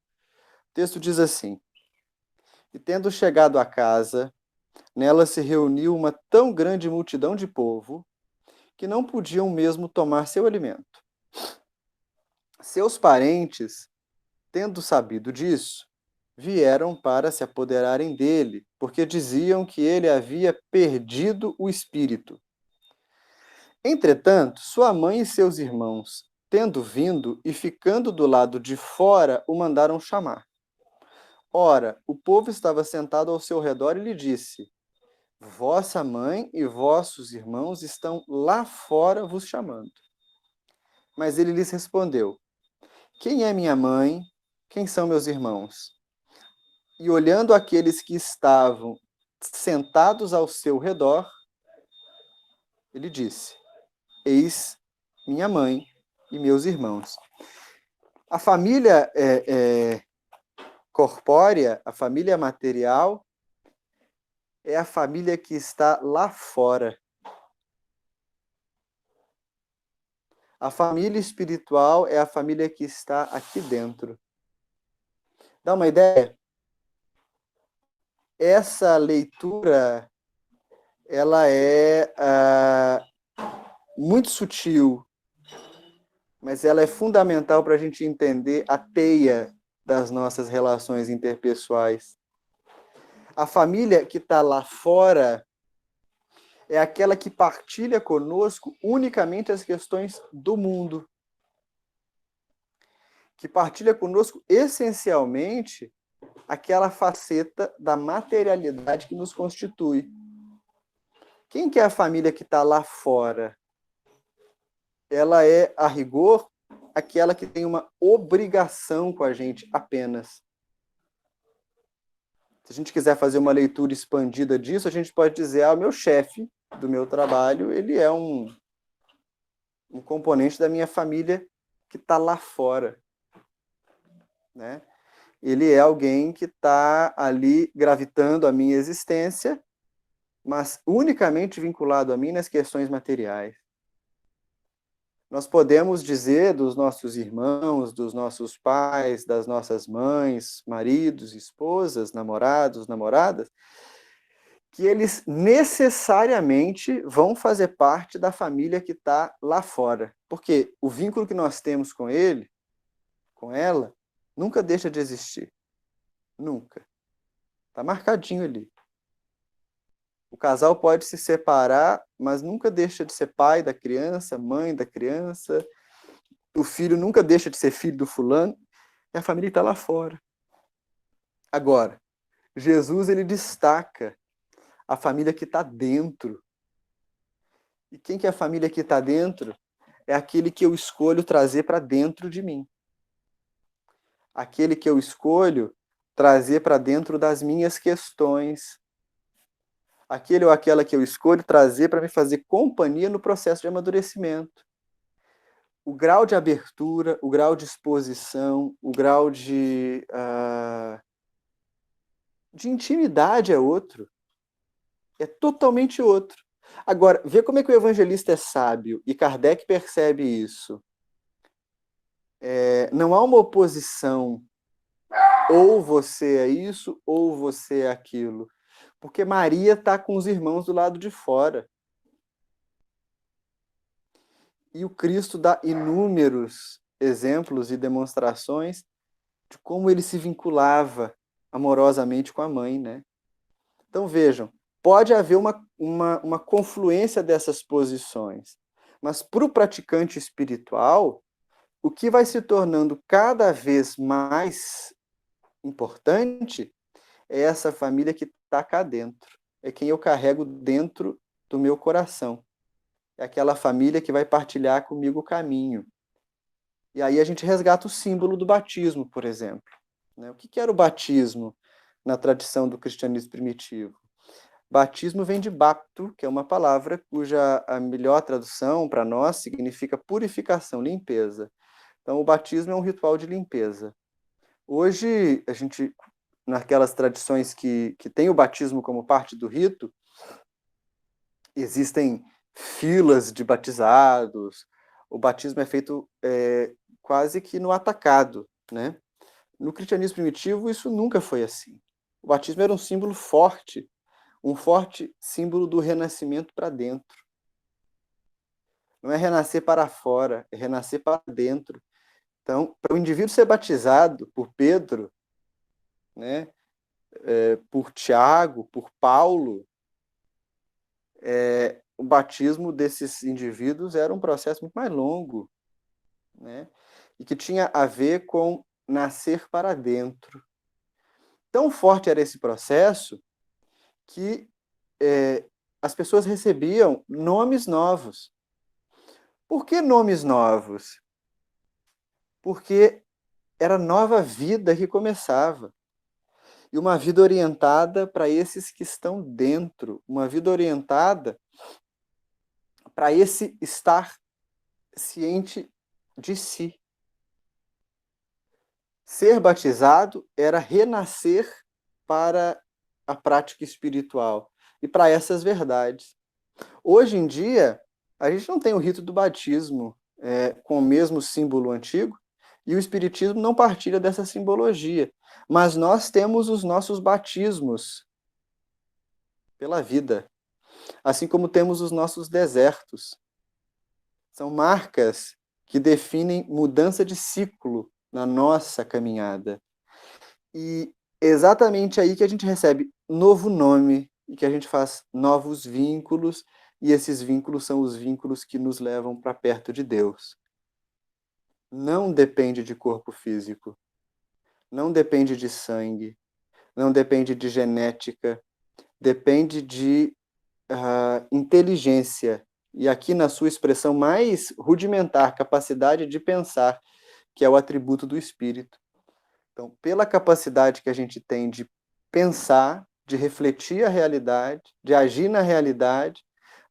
C: O texto diz assim: e tendo chegado à casa, nela se reuniu uma tão grande multidão de povo, que não podiam mesmo tomar seu alimento. Seus parentes, tendo sabido disso, vieram para se apoderarem dele, porque diziam que ele havia perdido o espírito. Entretanto, sua mãe e seus irmãos, tendo vindo e ficando do lado de fora, o mandaram chamar. Ora, o povo estava sentado ao seu redor e lhe disse: vossa mãe e vossos irmãos estão lá fora vos chamando. Mas ele lhes respondeu: quem é minha mãe? Quem são meus irmãos? E olhando aqueles que estavam sentados ao seu redor, ele disse: eis minha mãe e meus irmãos. A família corpórea, a família material, é a família que está lá fora. A família espiritual é a família que está aqui dentro. Dá uma ideia? Essa leitura, ela é muito sutil, mas ela é fundamental para a gente entender a teia das nossas relações interpessoais. A família que está lá fora é aquela que partilha conosco unicamente as questões do mundo. Que partilha conosco essencialmente aquela faceta da materialidade que nos constitui. Quem que é a família que está lá fora? Ela é, a rigor, aquela que tem uma obrigação com a gente apenas. Se a gente quiser fazer uma leitura expandida disso, a gente pode dizer, o meu chefe do meu trabalho, ele é um componente da minha família que está lá fora, né? Ele é alguém que está ali gravitando a minha existência, mas unicamente vinculado a mim nas questões materiais. Nós podemos dizer dos nossos irmãos, dos nossos pais, das nossas mães, maridos, esposas, namorados, namoradas, que eles necessariamente vão fazer parte da família que está lá fora. Porque o vínculo que nós temos com ele, com ela, nunca deixa de existir. Nunca. Está marcadinho ali. O casal pode se separar, mas nunca deixa de ser pai da criança, mãe da criança. O filho nunca deixa de ser filho do fulano. E a família está lá fora. Agora, Jesus, ele destaca a família que está dentro. E quem que é a família que está dentro? É aquele que eu escolho trazer para dentro de mim. Aquele que eu escolho trazer para dentro das minhas questões. Aquele ou aquela que eu escolho trazer para me fazer companhia no processo de amadurecimento. O grau de abertura, o grau de exposição, o grau de intimidade é outro. É totalmente outro. Agora, vê como é que o evangelista é sábio, e Kardec percebe isso. Não há uma oposição, ou você é isso, ou você é aquilo. Porque Maria está com os irmãos do lado de fora. E o Cristo dá inúmeros exemplos e demonstrações de como ele se vinculava amorosamente com a mãe, né? Então vejam, pode haver uma confluência dessas posições, mas para o praticante espiritual, o que vai se tornando cada vez mais importante é essa família que está cá dentro, é quem eu carrego dentro do meu coração, é aquela família que vai partilhar comigo o caminho. E aí a gente resgata o símbolo do batismo, por exemplo. O que era o batismo na tradição do cristianismo primitivo? Batismo vem de bapto, que é uma palavra cuja a melhor tradução para nós significa purificação, limpeza. Então, o batismo é um ritual de limpeza. Hoje, a gente, naquelas tradições que tem o batismo como parte do rito, existem filas de batizados, o batismo é feito quase que no atacado, né? No cristianismo primitivo, isso nunca foi assim. O batismo era um símbolo forte, um forte símbolo do renascimento para dentro. Não é renascer para fora, é renascer para dentro. Então, para o indivíduo ser batizado por Pedro, né, por Tiago, por Paulo, o batismo desses indivíduos era um processo muito mais longo, né, e que tinha a ver com nascer para dentro. Tão forte era esse processo que as pessoas recebiam nomes novos. Por que nomes novos? Porque era nova vida que começava. E uma vida orientada para esses que estão dentro. Uma vida orientada para esse estar ciente de si. Ser batizado era renascer para a prática espiritual e para essas verdades. Hoje em dia, a gente não tem o rito do batismo com o mesmo símbolo antigo, e o Espiritismo não partilha dessa simbologia. Mas nós temos os nossos batismos pela vida, assim como temos os nossos desertos. São marcas que definem mudança de ciclo na nossa caminhada. E exatamente aí que a gente recebe novo nome e que a gente faz novos vínculos, e esses vínculos são os vínculos que nos levam para perto de Deus. Não depende de corpo físico, não depende de sangue, não depende de genética, depende de inteligência, e aqui na sua expressão mais rudimentar, capacidade de pensar, que é o atributo do espírito. Então, pela capacidade que a gente tem de pensar, de refletir a realidade, de agir na realidade,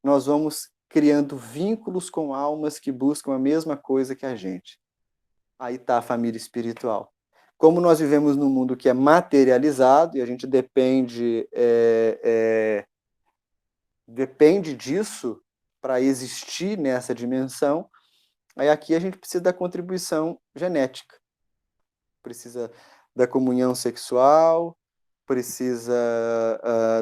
C: nós vamos criando vínculos com almas que buscam a mesma coisa que a gente. Aí está a família espiritual. Como nós vivemos num mundo que é materializado e a gente depende disso para existir nessa dimensão, aí aqui a gente precisa da contribuição genética. Precisa da comunhão sexual, precisa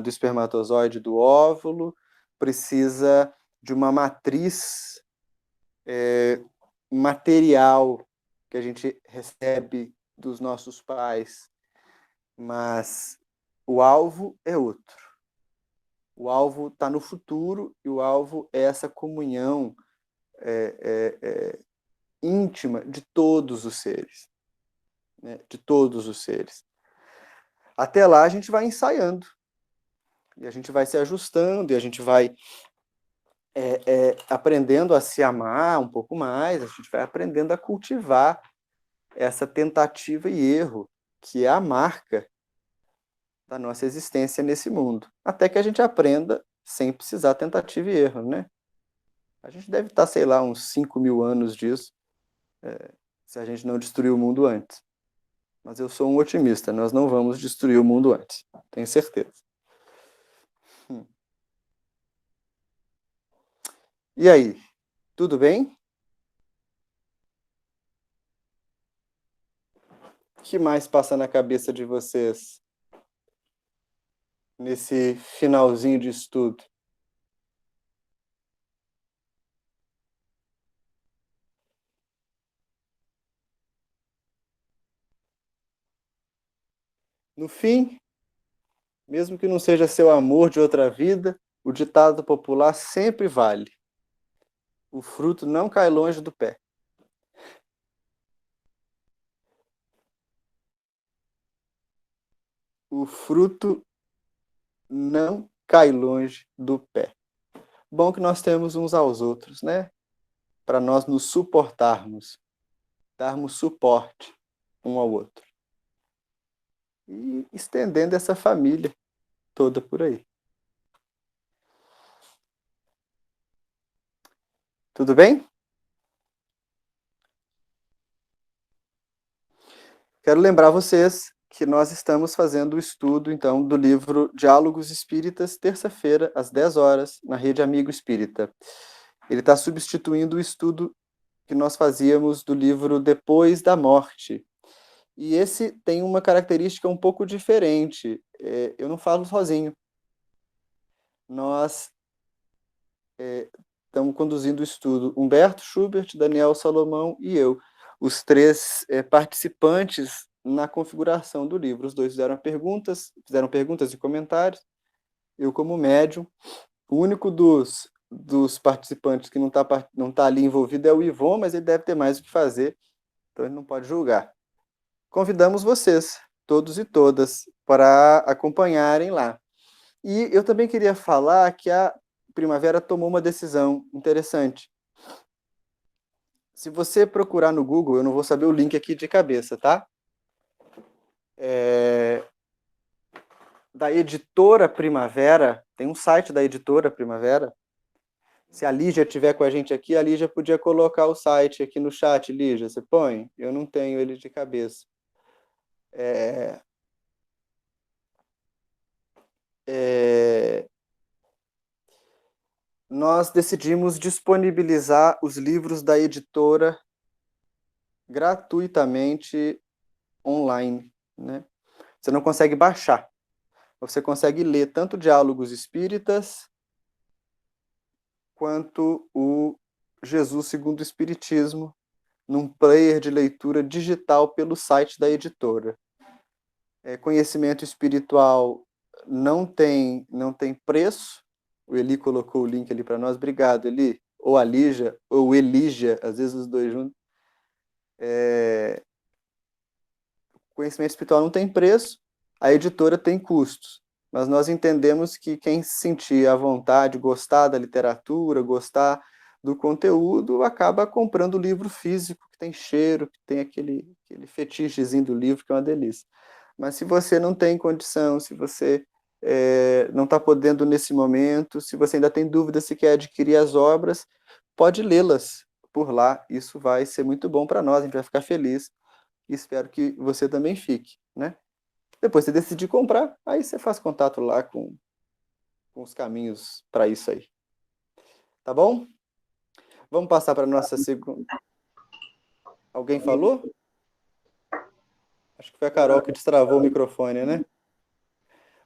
C: do espermatozoide do óvulo, precisa de uma matriz material que a gente recebe dos nossos pais, mas o alvo é outro. O alvo está no futuro e o alvo é essa comunhão íntima de todos os seres. Né? De todos os seres. Até lá a gente vai ensaiando. E a gente vai se ajustando, e a gente vai aprendendo a se amar um pouco mais, a gente vai aprendendo a cultivar essa tentativa e erro, que é a marca da nossa existência nesse mundo. Até que a gente aprenda sem precisar tentativa e erro, né? A gente deve estar, sei lá, uns 5.000 anos disso, se a gente não destruir o mundo antes. Mas eu sou um otimista, nós não vamos destruir o mundo antes, tenho certeza. E aí, tudo bem? O que mais passa na cabeça de vocês nesse finalzinho de estudo? No fim, mesmo que não seja seu amor de outra vida, o ditado popular sempre vale. O fruto não cai longe do pé. O fruto não cai longe do pé. Bom que nós temos uns aos outros, né? Para nós nos suportarmos, darmos suporte um ao outro. E estendendo essa família toda por aí. Tudo bem? Quero lembrar vocês que nós estamos fazendo o estudo, então, do livro Diálogos Espíritas, terça-feira, às 10 horas, na Rede Amigo Espírita. Ele está substituindo o estudo que nós fazíamos do livro Depois da Morte. E esse tem uma característica um pouco diferente. Eu não falo sozinho. Nós estamos conduzindo o estudo Humberto Schubert, Daniel Salomão e eu. Os três participantes na configuração do livro. Os dois fizeram perguntas e comentários. Eu, como médium, o único dos participantes que não tá ali envolvido é o Ivon, mas ele deve ter mais o que fazer, então ele não pode julgar. Convidamos vocês, todos e todas, para acompanharem lá. E eu também queria falar que a Primavera tomou uma decisão interessante. Se você procurar no Google, eu não vou saber o link aqui de cabeça, tá? Da Editora Primavera, tem um site da Editora Primavera. Se a Lígia estiver com a gente aqui, a Lígia podia colocar o site aqui no chat, Lígia, você põe? Eu não tenho ele de cabeça. Nós decidimos disponibilizar os livros da editora gratuitamente online, né? Você não consegue baixar, você consegue ler tanto Diálogos Espíritas quanto o Jesus segundo o Espiritismo num player de leitura digital pelo site da editora. Conhecimento espiritual não tem preço. O Eli colocou o link ali para nós. Obrigado, Eli. Ou a Lígia, ou o Elígia, às vezes os dois juntos. Conhecimento espiritual não tem preço, a editora tem custos. mas nós entendemos que quem se sentir à vontade, gostar da literatura, gostar do conteúdo, acaba comprando o livro físico, que tem cheiro, que tem aquele fetichezinho do livro, que é uma delícia. Mas se você não tem condição, se você não está podendo nesse momento, se você ainda tem dúvida se quer adquirir as obras, pode lê-las por lá. Isso vai ser muito bom para nós, a gente vai ficar feliz. E espero que você também fique, né? Depois você decidir comprar, aí você faz contato lá com os caminhos para isso aí. Tá bom? Vamos passar para a nossa segunda. Alguém falou? Acho que foi a Carol que destravou o microfone, né?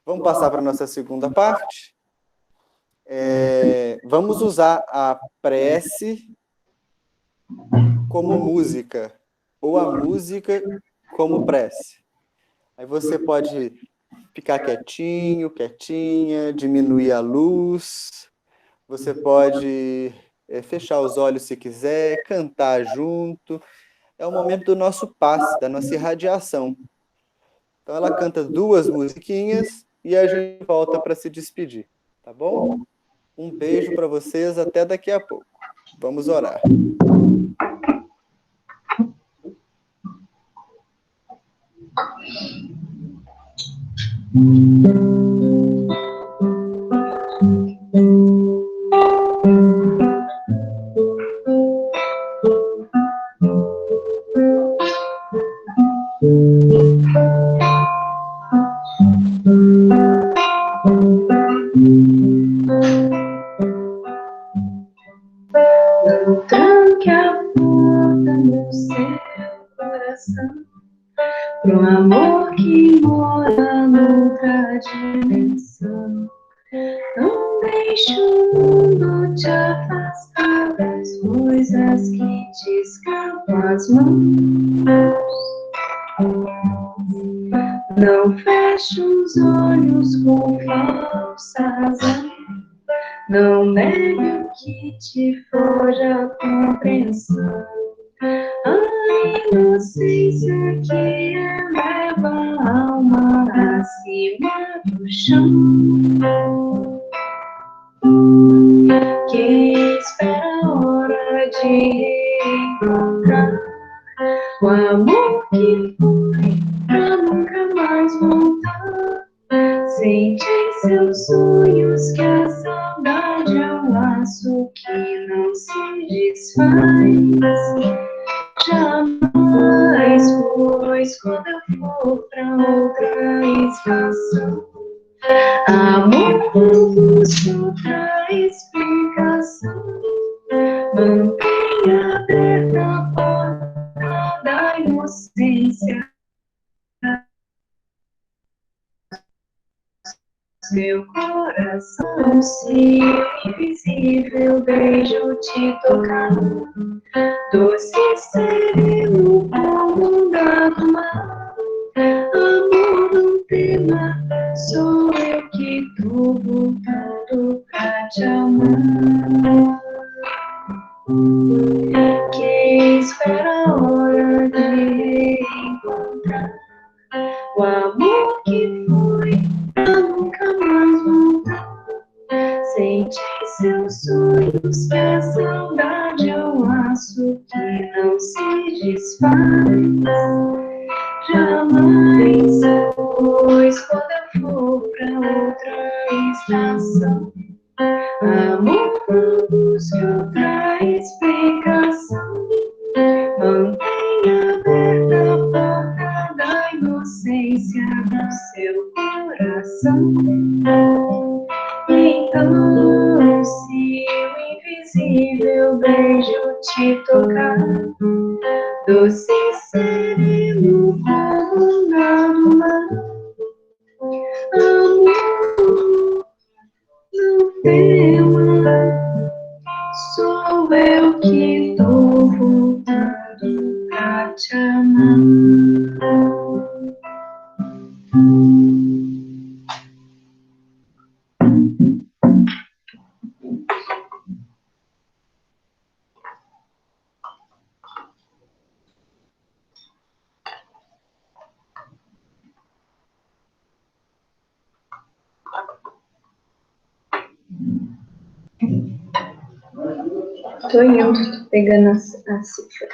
C: Vamos passar para a nossa segunda parte. Vamos usar a prece como música, ou a música como prece. Aí você pode ficar quietinho, quietinha, diminuir a luz, você pode fechar os olhos se quiser, cantar junto. É o momento do nosso passe, da nossa irradiação. Então ela canta 2 musiquinhas e a gente volta para se despedir, tá bom? Um beijo para vocês, até daqui a pouco. Vamos orar.
A: Não tranque a porta no seu coração pro amor que mora noutra dimensão. Não deixe o mundo te afastar das coisas que te escapam às mãos. Não feche os olhos com falsa razão. Não negue o que te foge à compreensão. A inocência que eleva a alma acima do chão. Quem espera a hora de encontrar o amor que foi pra nunca mais voltar. Sente em seus sonhos que a saudade é um laço que não se desfaz jamais, pois quando eu for pra outra estação, amor, não busque outra explicação. Mantenha aberta a porta da inocência. Meu coração, se o invisível beijo te tocar, doce sereno como da do mar. Amor, não tema, sou eu que tô voltando pra te amar. Que espera a hora de encontrar o amor que foi pra nunca mais voltar. Sente em seus sonhos que a saudade é um laço que não se desfaz jamais, pois quando eu for pra outra estação, amor, não busque outra explicação. Mantenha aberta a porta da inocência do seu coração. Então, se o invisível beijo te tocar, doce e sereno como na do mar, amor, não tema, sou eu que tô voltando pra te amar. Tô indo, tô pegando a cifra.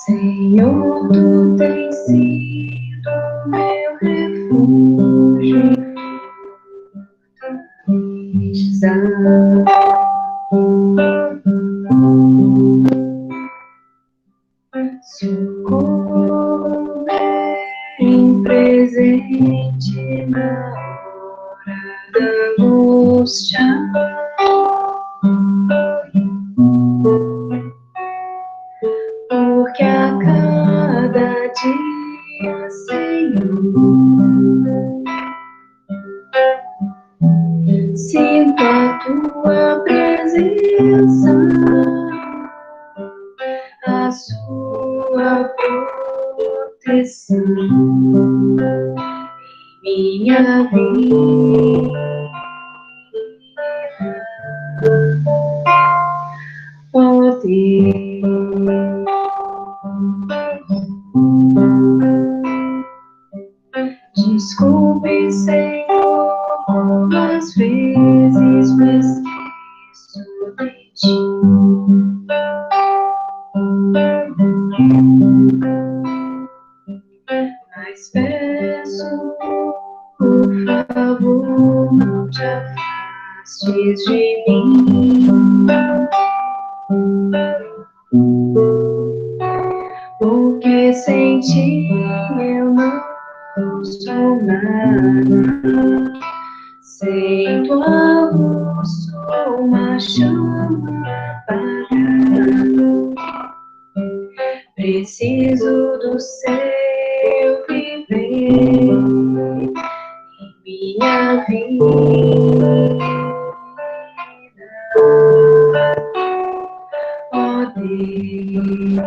A: Senhor, tu tens sido meu refúgio, socorro bem presente na hora da angústia. Porque a cada dia, Senhor, sinto a tua presença, a sua proteção em minha vida. Ó desculpe, Senhor, as vezes me esqueço de ti. Mas peço, por favor, não te afastes de mim. Porque sem ti eu não sou nada. Sem tua luz sou uma chama apagada. Preciso do seu viver em minha vida. Ó Deus.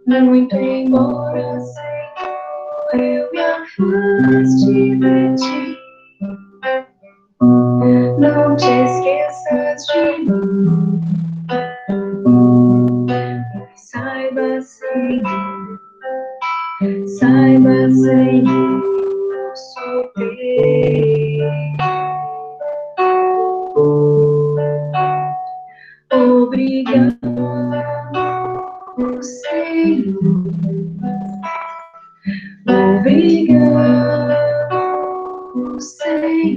A: Muito embora, Senhor, eu me afaste de ti, não te esqueças de mim. Saiba, Senhor, eu sou teu. Obrigado, Senhor. Obrigado, Senhor.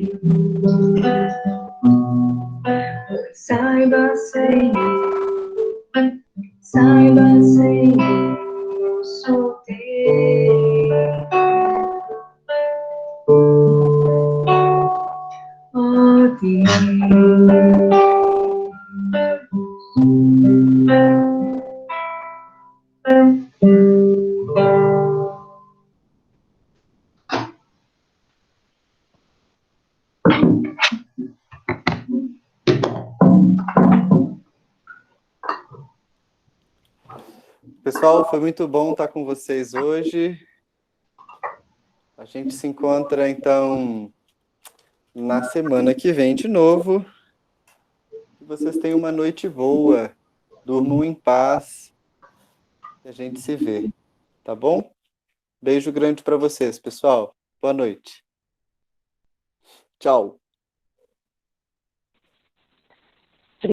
A: Saiba, Senhor, eu sou teu. Ó Deus.
C: Pessoal, foi muito bom estar com vocês hoje. A gente se encontra, então, na semana que vem de novo. Que vocês tenham uma noite boa. Durmam em paz. E a gente se vê. Tá bom? Beijo grande para vocês, pessoal. Boa noite. Tchau.